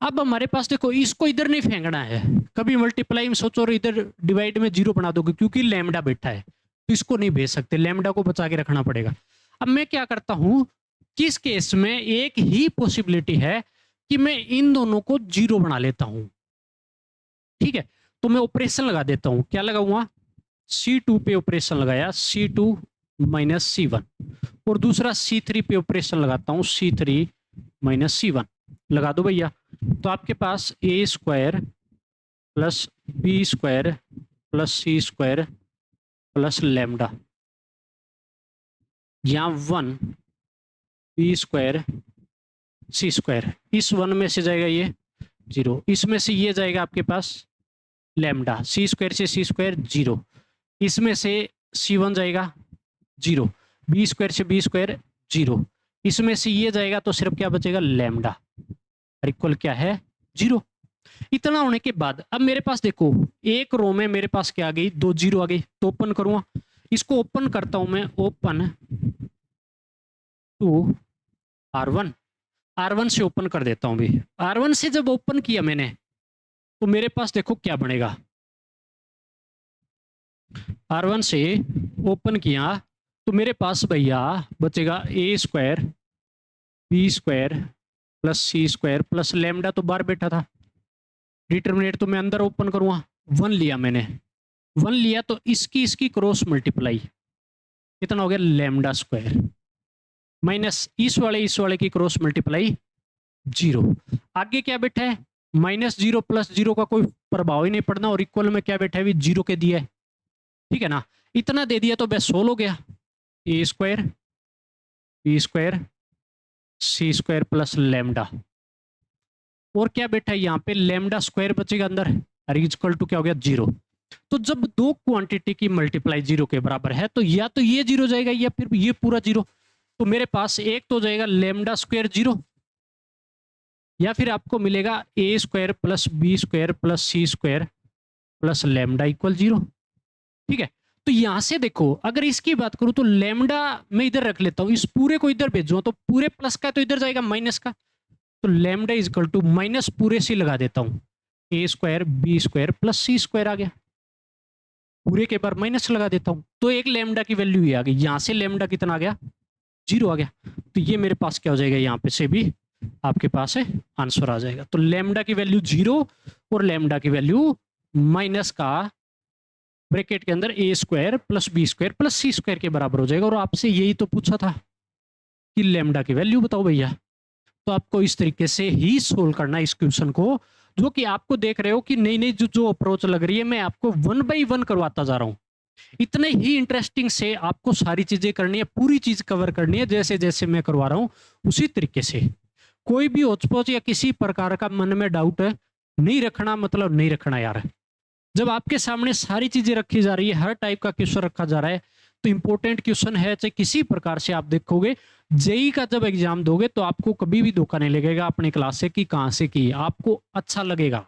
अब हमारे पास देखो इसको इधर नहीं फेंकना है, कभी मल्टीप्लाई में सोचो और इधर डिवाइड में 0 बना दोगे क्योंकि लैम्डा बैठा है तो इसको नहीं भेज सकते, लैम्डा को बचा के रखना पड़ेगा। अब मैं क्या करता हूं, किस केस में एक ही पॉसिबिलिटी है कि मैं इन दोनों को 0 बना लेता हूं। ठीक है, तो मैं ऑपरेशन लगा देता हूं, क्या लगाऊंगा, C2 पे ऑपरेशन लगाया, C2 माइनस C1, और दूसरा C3 पे ऑपरेशन लगाता हूं, C3 माइनस C1 लगा दो भैया, तो आपके पास a square plus b square plus c square plus lambda, यहाँ 1 बी स्क्वायर सी स्क्वायर, इस 1 में से जाएगा ये 0, इसमें से ये जाएगा आपके पास लैम्डा, सी स्क्वायर से सी स्क्वायर 0, इसमें से C1 जाएगा 0, बी स्क्वायर से बी स्क्वायर 0, इसमें से ये जाएगा तो सिर्फ क्या बचेगा, लैम्डा और इक्वल क्या है, 0। इतना होने के बाद अब मेरे पास देखो एक रो में मेरे पास क्या आ गई, 2 0 आ गई, तो ओपन करूंगा, इसको ओपन करता हूं मैं, ओपन टू R1 से ओपन कर देता हूं भी, R1 से जब ओपन किया मैंने तो मेरे पास देखो क्या बनेगा, R1 से ओपन किया तो मेरे पास भैया बचेगा ए square b square plus c square plus lambda तो बाहर बैठा था, डिटरमिनेट तो मैं अंदर ओपन करूंगा, 1 लिया मैंने, 1 लिया तो इसकी क्रॉस मल्टीप्लाई कितना हो गया, लैम्डा स्क्वायर, माइनस इस वाले की क्रॉस मल्टीप्लाई 0। आगे क्या बैठा है, -0 + 0 का कोई प्रभाव ही नहीं पड़ना, और इक्वल में क्या बैठा है, भी 0 के दिया है, ठीक है ना। इतना दे दिया तो बस सोल्व हो गया, a square b square c square plus lambda, और क्या बैठा है यहाँ पे, लैम्डा स्क्वायर बचेगा अंदर, इक्वल टू क्या हो गया, 0। तो जब दो क्वांटिटी की मल्टीप्लाई 0 के बराबर है तो या तो ये 0 जाएगा या फिर ये पूरा 0। तो मेरे पास एक तो जाएगा लैम्डा स्क्वायर 0, या फिर आपको मिलेगा a square plus b square plus c square plus lambda equal 0, ठीक है। तो यहां से देखो, अगर इसकी बात करूं तो लैम्डा मैं इधर रख लेता हूं, इस पूरे को इधर भेजूंगा तो पूरे प्लस का तो इधर जाएगा माइनस का, तो lambda is equal to minus पूरे से लगा देता हूं, a square b square plus c square आ गया, पूरे के बार माइनस लगा देता हूं, तो एक लैम्डा की वैल्यू ये आ गई, यहां से लैम्डा कितना आ गया, 0 आ गया। तो ये मेरे पास क्या हो जाएगा, यहाँ पे से भी आपके पास है आंसर आ जाएगा। तो लैम्डा की वैल्यू 0 और लैम्डा की वैल्यू माइनस का ब्रैकेट के अंदर a square plus b square plus c square के बराबर हो जाएगा। और आपसे यही तो पूछा था कि लैम्डा की वैल्यू बताओ भैया। तो आपको इस तरीके से ही सोल्व करना है इस क्वेश्चन को, जो कि आपको देख रहे हो कि नई नई जो अप्रोच लग रही है, मैं आपको 1 बाई 1 करवाता जा रहा हूं। इतने ही इंटरेस्टिंग से आपको सारी चीजें करनी है, पूरी चीज कवर करनी है, जैसे जैसे मैं करवा रहा हूं उसी तरीके से। कोई भी होचपोच या किसी प्रकार का मन में डाउट नहीं रखना, मतलब नहीं रखना यार। जब आपके सामने सारी चीजें रखी जा रही है, हर टाइप का क्वेश्चन रखा जा रहा है, तो इंपॉर्टेंट क्वेश्चन है, चाहे किसी प्रकार से आप देखोगे, जेई का जब एग्जाम दोगे तो आपको कभी भी धोखा नहीं लगेगा अपनी क्लास से कि कहां से की, आपको अच्छा लगेगा।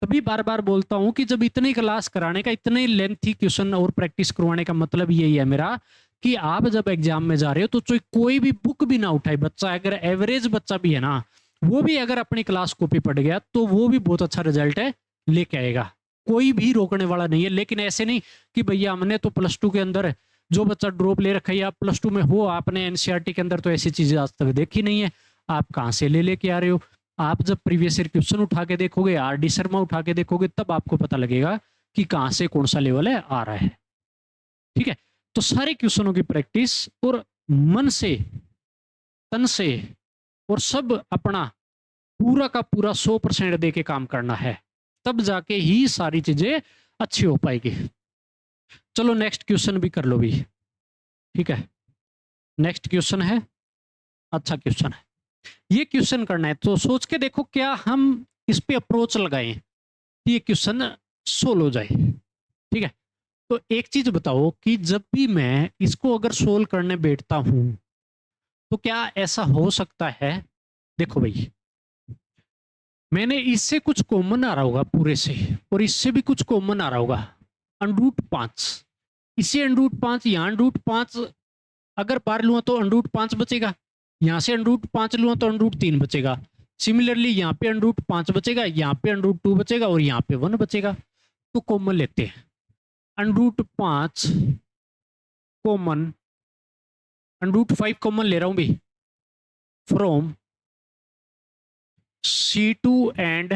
तभी बार बार बोलता हूं कि जब इतनी क्लास कराने का, इतने लेंथी क्वेश्चन और प्रैक्टिस करवाने का मतलब यही है मेरा, कि आप जब एग्जाम में जा रहे हो तो कोई भी बुक भी ना उठाए बच्चा, अगर एवरेज बच्चा भी है ना, वो भी अगर अपनी क्लास कॉपी पढ़ गया तो वो भी बहुत अच्छा रिजल्ट है लेके आएगा, कोई भी रोकने वाला नहीं है। लेकिन ऐसे नहीं कि भैया हमने तो +2 के अंदर जो बच्चा ड्रॉप ले रखा है, या +2 में हो आपने एनसीईआरटी के अंदर तो ऐसी चीजें आज तक देखी नहीं है, आप कहां से लेके आ रहे हो। आप जब प्रीवियस ईयर क्वेश्चन उठा के देखोगे, आर.डी. शर्मा उठा के देखोगे, तब आपको पता लगेगा कि कहां से कौन सा लेवल है आ रहा है, ठीक है। तो सारे क्वेश्चनों की प्रैक्टिस और मन से, तन से, और सब अपना पूरा का पूरा 100% दे के काम करना है, तब जाके ही सारी चीजें अच्छी हो पाएगी। चलो नेक्स्ट क्वेश्चन भी कर लो भी, ठीक है। नेक्स्ट क्वेश्चन है, अच्छा क्वेश्चन है, ये क्वेश्चन करना है तो सोच के देखो क्या हम इस पे अप्रोच लगाएं, ये क्वेश्चन सोल्व हो जाए, ठीक है। तो एक चीज बताओ कि जब भी मैं इसको अगर सोल्व करने बैठता हूं तो क्या ऐसा हो सकता है, देखो भाई मैंने इससे कुछ कॉमन आ रहा होगा पूरे से, और इससे भी कुछ कॉमन आ रहा होगा, √5, इसे √5, यहाँ √5 अगर बाहर लूँ तो √5 बचेगा, यहाँ से √5 लूँ तो √3 बचेगा, सिमिलरली यहाँ पे √5 बचेगा, यहाँ पे √2 बचेगा, और यहाँ पे 1 बचेगा। तो कॉमन लेते हैं, √5 कॉमन, √5 कॉमन ले रहा हूं भी from C2 and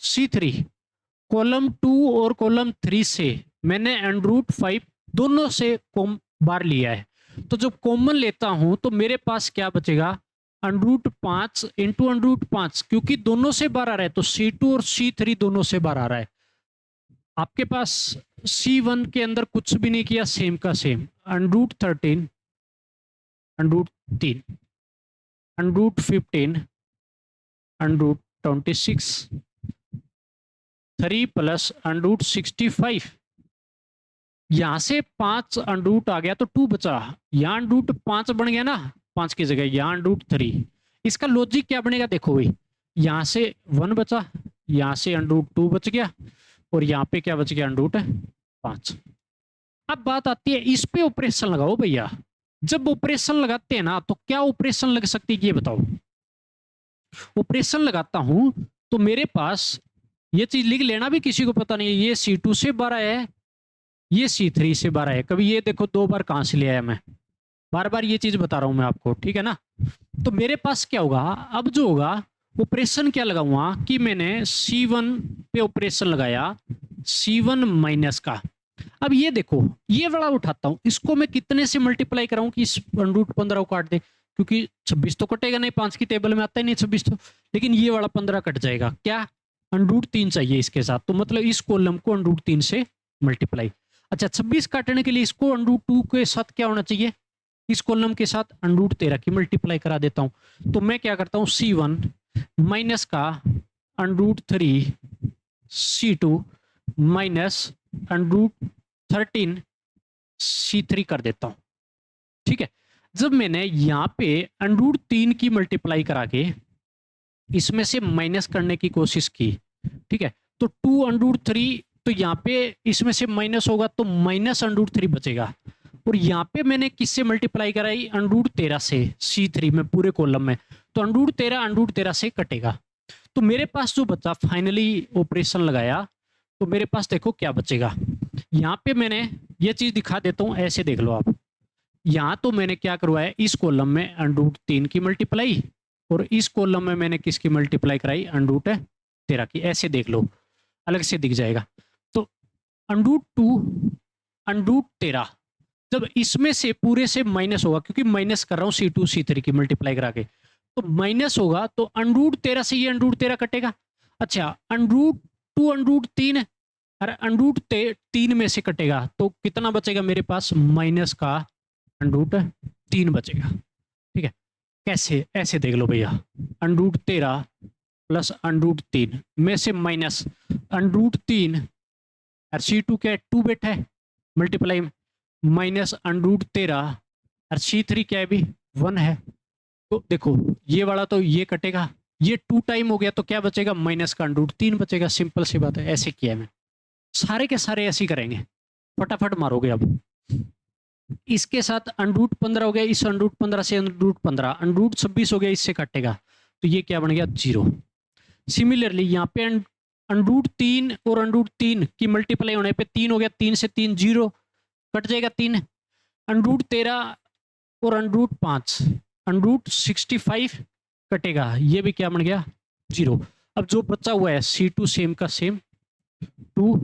C3, column 2 और कॉलम 3 से मैंने √5 दोनों से बार लिया है। तो जब कॉमन लेता हूं तो मेरे पास क्या बचेगा, √5 इंटू √5, क्योंकि दोनों से बार आ रहा है तो C2 और C3 दोनों से बार आ रहा है। आपके पास C1 के अंदर कुछ भी नहीं किया, सेम का सेम, √13, √3, √15, √26, 3 प्लस √65, यहां से 5 √ आ गया तो 2 बचा, यहाँ √5 बन गया ना, 5 की जगह यहाँ √3। इसका लॉजिक क्या बनेगा, देखो भाई यहाँ से 1 बचा, यहाँ से √2 बच गया, और यहाँ पे क्या बच गया, √5। अब बात आती है इस पे ऑपरेशन लगाओ भैया। जब ऑपरेशन लगाते हैं ना तो क्या ऑपरेशन लग सकती है ये बताओ। ऑपरेशन लगाता हूं तो मेरे पास ये चीज लिख लेना, भी किसी को पता नहीं है, ये C2 से 12 है, ये C3 से 12 है। कभी ये देखो 2 बार कहां से ले आया मैं, बार बार ये चीज बता रहा हूं मैं आपको, ठीक है ना। तो मेरे पास क्या होगा, अब जो होगा ऑपरेशन क्या लगाऊंगा कि मैंने C1 पे ऑपरेशन लगाया C1 माइनस का। अब ये देखो, ये वाला उठाता हूं, इसको मैं कितने से मल्टीप्लाई कराऊं कि इस √15 को काट दे, क्योंकि 26 तो कटेगा नहीं, 5 की टेबल में आता ही नहीं 26 तो, लेकिन ये वाला 15 कट जाएगा। क्या √3 चाहिए इसके साथ, तो मतलब इस कॉलम को √3 से मल्टीप्लाई। अच्छा, 26 काटने के लिए इसको √2 के साथ क्या होना चाहिए, इस कॉलम के साथ √13 की मल्टीप्लाई करा देता हूं। तो मैं क्या करता हूं, C1 माइनस का √3 C2 माइनस √13 C3 कर देता हूं। ठीक है, जब मैंने यहाँ पे √3 की मल्टीप्लाई करा के इसमें से माइनस करने की कोशिश की, ठीक है, तो 2 √3, तो यहाँ पे इसमें से माइनस होगा तो माइनस √3 बचेगा। और यहाँ पे मैंने किससे मल्टीप्लाई कराई, √13 से C3 में पूरे कॉलम में, तो √13 से कटेगा। तो मेरे पास जो बचा, फाइनली ऑपरेशन लगाया तो मेरे पास देखो क्या बचेगा। यहाँ पे मैंने ये चीज दिखा देता हूँ, ऐसे देख लो आप। यहाँ तो मैंने क्या करवाया, इस कॉलम में √3 की मल्टीप्लाई, और इस कॉलम में मैंने किसकी मल्टीप्लाई कराई, √13 की। ऐसे देख लो, अलग से दिख जाएगा। तो √2 √13, जब इसमें से पूरे से माइनस होगा, क्योंकि माइनस कर रहा हूँ C2 C3 की मल्टीप्लाई करा के, तो माइनस होगा तो √13 से ये √13 कटेगा। अच्छा, √2 √3 और √3 में से कटेगा तो कितना बचेगा मेरे पास, माइनस का √3 बचेगा। ठीक है, कैसे, ऐसे देख लो भैया, √13 प्लस √3 में से माइनस √3 और C2 क्या है, 2 बिट है मल्टीप्लाई में, माइनस √13 और C3 क्या है भी 1 है। तो देखो ये वाला तो ये कटेगा, ये 2 टाइम हो गया तो क्या बचेगा, माइनस का √3 बचेगा। सिंपल सी बात है, ऐसे किया है मैं। सारे के सारे ऐसे ही करेंगे, फटाफट मारोगे। अब इसके साथ √15 हो गया, इस √15 से √15, √26 हो गया, इससे कटेगा तो ये क्या बन गया, 0। सिमिलरली यहाँ पे √3 और √3 की मल्टीप्लाई होने पे 3 हो गया, 3 से 3 0 कट जाएगा 3। √13 और √5 √65 कटेगा, ये भी क्या बन गया, 0। अब जो बचा हुआ है C2 सेम का सेम, 2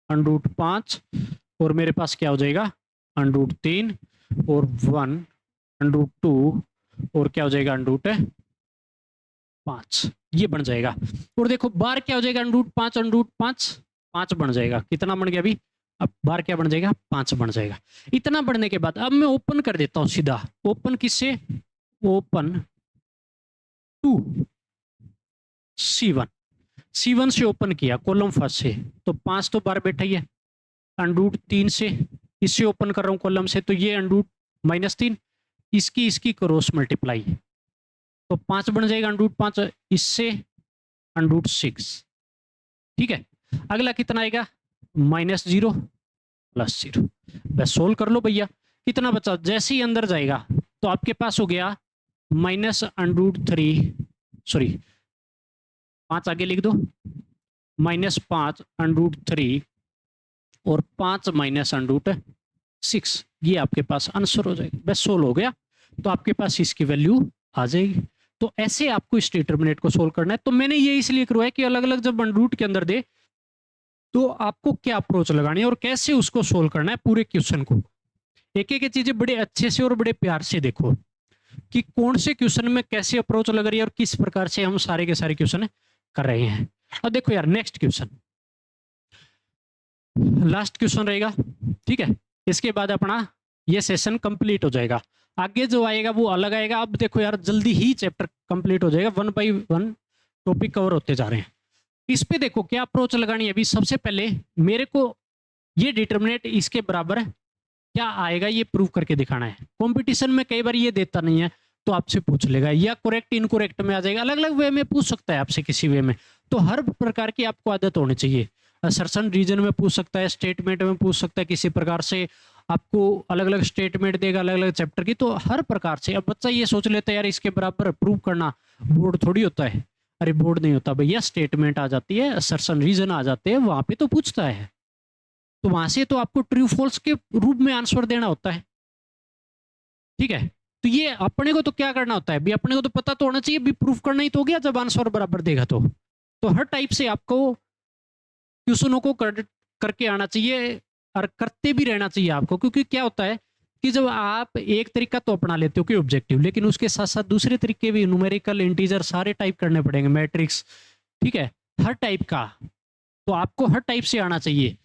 √5 और मेरे पास क्या हो जाएगा, √3 और 1 √2 और क्या हो जाएगा, √5, ये बन जाएगा। और देखो बार क्या हो जाएगा, √5 5 बन जाएगा। कितना बन गया अभी, अब बार क्या बन जाएगा, 5 बन जाएगा। इतना बढ़ने के बाद अब मैं ओपन कर देता हूं सीधा, ओपन किससे, ओपन 2 C1 से ओपन किया कॉलम फर्स्ट से, तो 5 तो बार बैठा ही है। √3 से इससे ओपन कर रहा हूं कॉलम से, तो ये -3, इसकी क्रॉस मल्टीप्लाई, तो 5 बन जाएगा √5, इससे √6। ठीक है, अगला कितना आएगा, -0 +0। बस सोल्व कर लो भैया। कितना बचा, जैसे ही अंदर जाएगा तो आपके पास हो गया -√3, सॉरी 5 आगे लिख दो, -5 √3 और 5 -√6, ये आपके पास आंसर हो जाएगा। बस सोल्व हो गया, तो आपके पास इसकी वैल्यू आ जाएगी। तो ऐसे आपको इस डिटरमिनेंट को सोल्व करना है। तो मैंने ये इसलिए करवाया कि अलग अलग जब रूट के अंदर दे तो आपको क्या अप्रोच लगानी है और कैसे उसको सोल्व करना है पूरे क्वेश्चन को। एक एक चीजें बड़े अच्छे से और बड़े प्यार से देखो कि कौन से क्वेश्चन में कैसे अप्रोच लग रही है और किस प्रकार से हम सारे के सारे क्वेश्चन कर रहे हैं। अब देखो यार, नेक्स्ट क्वेश्चन, लास्ट क्वेश्चन रहेगा, ठीक है। इसके बाद अपना ये सेशन कंप्लीट हो जाएगा। आगे जो आएगा वो अलग आएगा। अब देखो यार, जल्दी ही चैप्टर कंप्लीट हो जाएगा, 1 बाय 1 टॉपिक कवर होते जा रहे हैं। इस पे देखो क्या अप्रोच लगानी है। अभी सबसे पहले मेरे को ये डिटरमिनेंट इसके बराबर क्या आएगा ये प्रूव करके दिखाना है। कंपटीशन में कई बार ये देता नहीं है तो आपसे पूछ लेगा, या करेक्ट इनकरेक्ट में आ जाएगा, अलग अलग वे में पूछ सकता है आपसे किसी वे में। तो हर प्रकार की आपको आदत होनी चाहिए। असर्शन रीजन में पूछ सकता है, स्टेटमेंट में पूछ सकता है, किसी प्रकार से आपको अलग अलग स्टेटमेंट देगा अलग अलग चैप्टर की। तो हर प्रकार से अब बच्चा ये सोच लेता है यार इसके बराबर प्रूव करना बोर्ड थोड़ी होता है। अरे बोर्ड नहीं होता भैया, स्टेटमेंट आ जाती है, असर्शन रीजन आ जाते हैं, वहां पे तो पूछता है। तो वहां से तो आपको ट्रू फॉल्स के रूप में आंसर देना होता है, ठीक है। तो ये अपने को तो क्या करना होता है भी, अपने को तो पता तो होना चाहिए भी, प्रूफ करना ही तो हो गया जब आंसर बराबर देगा तो हर टाइप से आपको क्वेश्चनों को करके आना चाहिए और करते भी रहना चाहिए आपको, क्योंकि क्या होता है कि जब आप एक तरीका तो अपना लेते हो कि ऑब्जेक्टिव, लेकिन उसके साथ साथ दूसरे तरीके भी, न्यूमेरिकल, इंटीजर, सारे टाइप करने पड़ेंगे, मैट्रिक्स, ठीक है, हर टाइप का, तो आपको हर टाइप से आना चाहिए।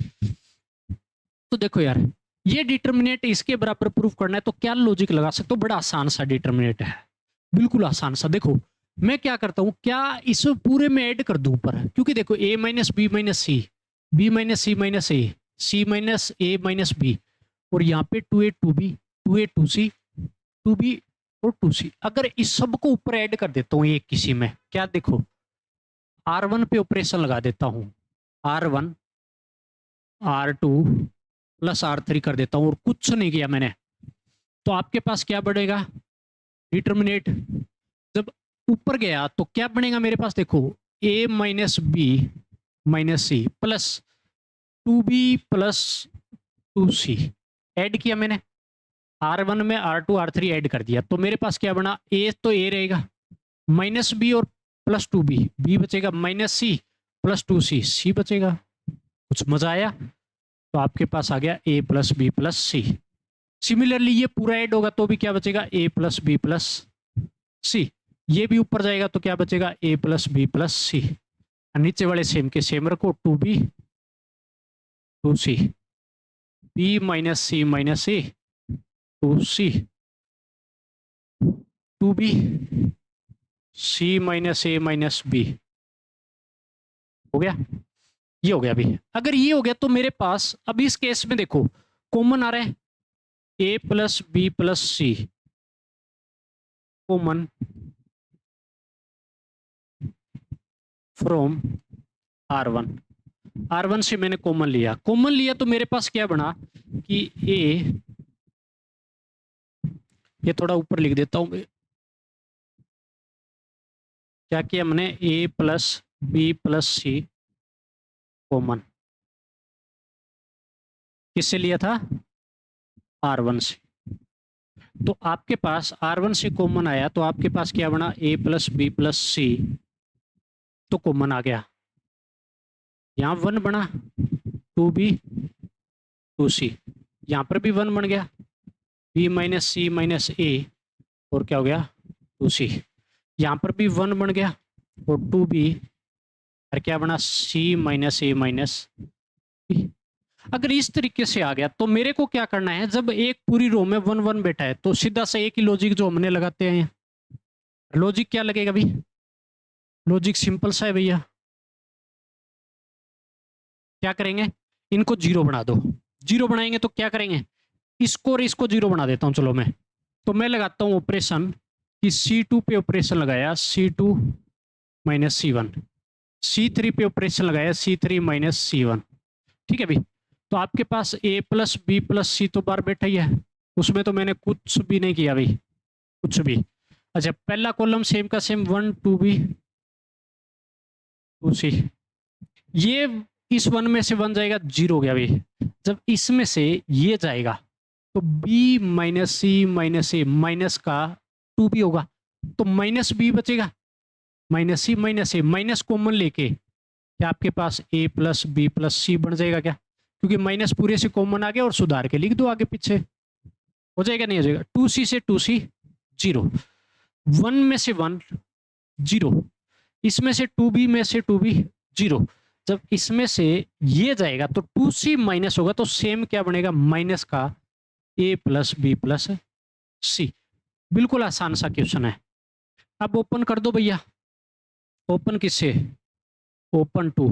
तो देखो यार, ये डिटर्मिनेट इसके बराबर प्रूफ करना है तो क्या लॉजिक लगा सकते हो, बड़ा आसान सा डिटर्मिनेट है, बिल्कुल आसान सा। देखो मैं क्या करता हूं, क्या इस पूरे में ऐड कर दूं ऊपर, क्योंकि देखो a minus B minus C, B minus C minus A, C minus A minus B, और यहाँ पे 2a 2b 2a 2c 2b और 2c, अगर इस सब को ऊपर ऐड कर देता हूँ एक किसी में, क्या देखो R1 पे ऑपरेशन लगा देता हूँ, R1 R2 प्लस R3 कर देता हूँ और कुछ नहीं किया मैंने, तो आपके पास क्या बढ़ेगा डिटर्मिनेट, जब ऊपर गया तो क्या बनेगा मेरे पास, देखो a minus B minus C plus 2b plus 2c, add किया मैंने, R1 में R2 R3 ऐड कर दिया, तो मेरे पास क्या बना, a तो a रहेगा माइनस बी और प्लस 2b, b बचेगा minus C plus 2c, c बचेगा। कुछ मजा आया, तो आपके पास आ गया a plus B plus C. Similarly ये पूरा ऐड होगा तो भी क्या बचेगा, a plus B plus C, ये भी ऊपर जाएगा तो क्या बचेगा, a plus B plus C, नीचे वाले सेम के सेम रखो, 2b 2c, b minus C 2c 2b c minus A minus B, हो गया, ये हो गया। अभी अगर ये हो गया तो मेरे पास अभी इस केस में देखो कॉमन आ रहा है, a plus B plus C common from R1 से मैंने कॉमन लिया तो मेरे पास क्या बना कि a, ये थोड़ा ऊपर लिख देता हूं, क्या किया मैंने, a plus B plus C common, किससे लिया था, R1 से, तो आपके पास R1 से कॉमन आया तो आपके पास क्या बना, a प्लस बी प्लस सी, तो कॉमन आ गया, यहाँ 1 बना 2b 2c, यहाँ पर भी 1 बन गया, b माइनस सी माइनस ए, और क्या हो गया 2c, यहाँ पर भी 1 बन गया और 2b, और क्या बना c minus A minus B. अगर इस तरीके से आ गया तो मेरे को क्या करना है, जब एक पूरी रो में 1 1 बैठा है तो सीधा सा एक ही लॉजिक जो हमने लगाते हैं, लॉजिक क्या लगेगा भाई, लॉजिक सिंपल सा है भैया, क्या करेंगे, इनको जीरो बना दो, जीरो बनाएंगे तो क्या करेंगे, इसको और इसको जीरो बना देता हूं, चलो मैं, तो मैं लगाता हूं ऑपरेशन कि C2 पे ऑपरेशन लगाया C2 माइनस C1, C3 पे ऑपरेशन लगाया C3 माइनस C1, ठीक है भाई। तो आपके पास a प्लस बी प्लस सी तो बार बैठा ही है, उसमें तो मैंने कुछ भी नहीं किया भाई, कुछ भी। अच्छा पहला कॉलम सेम का सेम 1 2b 2c, ये इस 1 में से 1 जाएगा, 0 हो गया भाई, जब इसमें से ये जाएगा तो b minus C minus A minus का 2b होगा, तो माइनस बी बचेगा, minus C minus A, minus common लेके क्या आपके पास a प्लस बी प्लस सी बन जाएगा क्या, क्योंकि माइनस पूरे से कॉमन आ गया और सुधार के लिख दो आगे पीछे, हो जाएगा नहीं हो जाएगा, 2c से 2c 0, 1 में से 1 0, इसमें से 2b में से 2b 0, जब इसमें से ये जाएगा तो 2c माइनस होगा तो सेम क्या बनेगा, माइनस का a प्लस बी प्लस सी। बिल्कुल आसान सा क्वेश्चन है। अब ओपन कर दो भैया, ओपन किससे, ओपन टू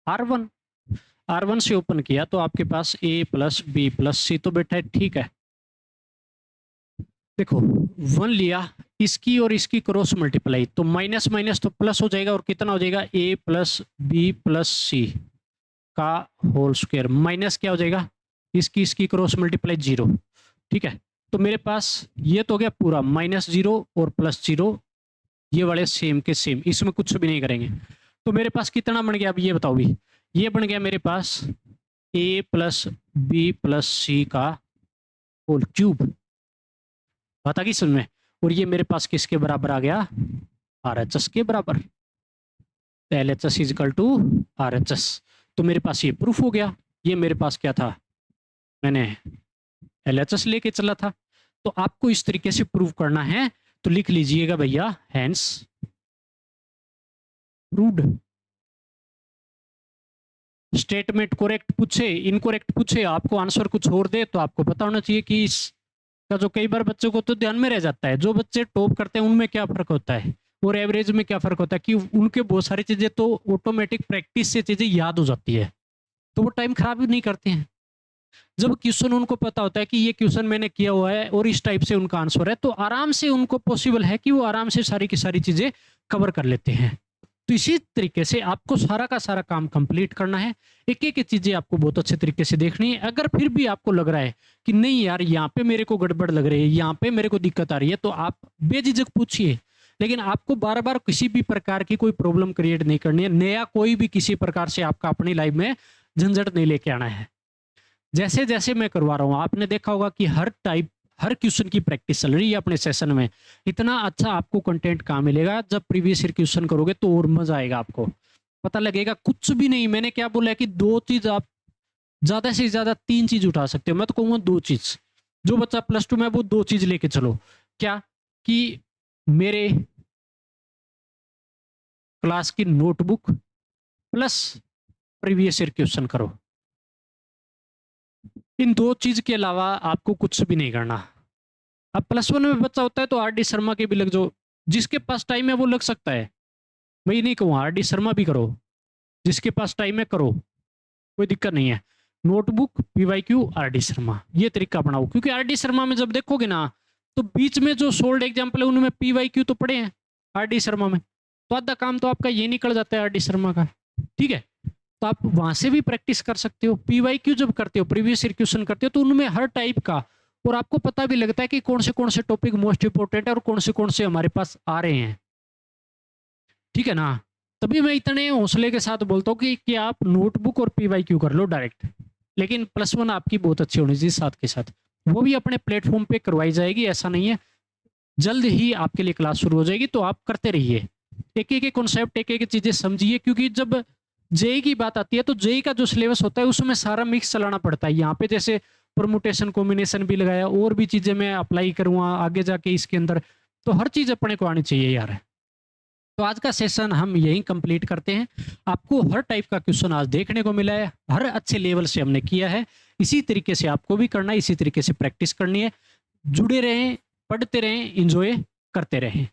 R1 से ओपन किया तो आपके पास a प्लस बी प्लस सी तो बैठा है, ठीक है। देखो 1 लिया, इसकी और इसकी क्रॉस मल्टीप्लाई, तो माइनस माइनस तो प्लस हो जाएगा और कितना हो जाएगा, a प्लस बी प्लस सी का होल स्क्वायर, माइनस क्या हो जाएगा, इसकी क्रॉस मल्टीप्लाई 0, ठीक है। तो मेरे पास ये तो हो गया पूरा, माइनस 0 और प्लस 0 ये वाले सेम के सेम, इसमें कुछ भी नहीं करेंगे, तो मेरे पास कितना बन गया, अब ये बताओ भी, ये बन गया मेरे पास a प्लस बी प्लस सी का होल क्यूब, बात आ गई समझ में। और ये मेरे पास किसके बराबर आ गया, RHS के बराबर, LHS is equal to RHS। तो मेरे पास ये प्रूफ हो गया। ये मेरे पास क्या था, मैंने LHS लेके चला था। तो आपको इस तरीके से प्रूव करना है, तो लिख लीजिएगा भैया हैंस प्रूव्ड। स्टेटमेंट करेक्ट पूछे, इनकरेक्ट पूछे, आपको आंसर कुछ और दे, तो आपको पता होना चाहिए कि इसका जो कई बार बच्चों को तो ध्यान में रह जाता है, जो बच्चे टॉप करते हैं उनमें क्या फर्क होता है और एवरेज में क्या फर्क होता है, कि उनके बहुत सारी चीजें तो ऑटोमेटिक प्रैक्टिस से चीजें याद हो जाती है, तो वो टाइम खराब भी नहीं करते हैं। जब क्वेश्चन उनको पता होता है कि ये क्वेश्चन मैंने किया हुआ है और इस टाइप से उनका आंसर है, तो आराम से उनको पॉसिबल है कि वो आराम से सारी की सारी चीजें कवर कर लेते हैं। तो इसी तरीके से आपको सारा का सारा काम कंप्लीट करना है, एक एक चीजें आपको बहुत अच्छे तरीके से देखनी है। अगर फिर भी आपको लग रहा है कि नहीं यार यहाँ पे मेरे को गड़बड़ लग रही है, यहाँ पे मेरे को दिक्कत आ रही है, तो आप बेझिझक पूछिए। लेकिन आपको बार बार किसी भी प्रकार की कोई प्रॉब्लम क्रिएट नहीं करनी है, नया कोई भी किसी प्रकार से आपका अपनी लाइफ में झंझट नहीं लेके आना है। जैसे जैसे मैं करवा रहा हूँ, आपने देखा होगा कि हर क्वेश्चन की प्रैक्टिस चल रही है अपने सेशन में। इतना अच्छा आपको कंटेंट कहाँ मिलेगा, जब प्रीवियस ईयर क्वेश्चन करोगे तो और मजा आएगा, आपको पता लगेगा कुछ भी नहीं। मैंने क्या बोला है कि 2 चीज आप ज्यादा से ज्यादा 3 चीज उठा सकते हो, मैं तो कहूँगा 2 चीज। जो बच्चा +2 में, वो 2 चीज लेके चलो। क्या कि मेरे क्लास की notebook plus previous year question करो। इन 2 चीज के अलावा आपको कुछ भी नहीं करना। अब +1 में बच्चा होता है तो RD शर्मा के भी लग जाओ, जिसके पास टाइम है वो लग सकता है, मैं ये नहीं कहूँ RD शर्मा भी करो, जिसके पास टाइम है करो, कोई दिक्कत नहीं है। नोटबुक PYQ RD शर्मा, ये तरीका अपनाओ, क्योंकि RD शर्मा में जब देखोगे ना, तो बीच में जो सोल्ड एग्जाम्पल है उनमें PYQ तो पड़े हैं RD शर्मा में, तो आधा काम तो आपका ये निकल जाता है RD शर्मा का। ठीक है, तो आप वहां से भी प्रैक्टिस कर सकते हो। PYQ जब करते हो, प्रीवियस ईयर क्वेश्चन करते हो, तो उनमें हर टाइप का, और आपको पता भी लगता है कि कौन से टॉपिक मोस्ट इंपोर्टेंट है और कौन से हमारे पास आ रहे हैं। ठीक है ना, तभी मैं इतने हौसले के साथ बोलता हूँ कि आप नोटबुक और PYQ कर लो डायरेक्ट। लेकिन +1 आपकी बहुत अच्छी होनी चाहिए साथ के साथ, वो भी अपने प्लेटफॉर्म पे करवाई जाएगी, ऐसा नहीं है। जल्द ही आपके लिए क्लास शुरू हो जाएगी, तो आप करते रहिए, एक एक कॉन्सेप्ट, एक एक चीजें समझिए। क्योंकि जब जेई की बात आती है, तो जेई का जो सिलेबस होता है उसमें सारा मिक्स चलाना पड़ता है। यहाँ पे जैसे परमुटेशन कॉम्बिनेशन भी लगाया, और भी चीजें मैं अप्लाई करूंगा आगे जाके इसके अंदर, तो हर चीज अपने को आनी चाहिए यार। तो आज का सेशन हम यहीं कंप्लीट करते हैं। आपको हर टाइप का क्वेश्चन आज देखने को मिला है, हर अच्छे लेवल से हमने किया है। इसी तरीके से आपको भी करना है, इसी तरीके से प्रैक्टिस करनी है। जुड़े रहें, पढ़ते रहें, इंजॉय करते रहें।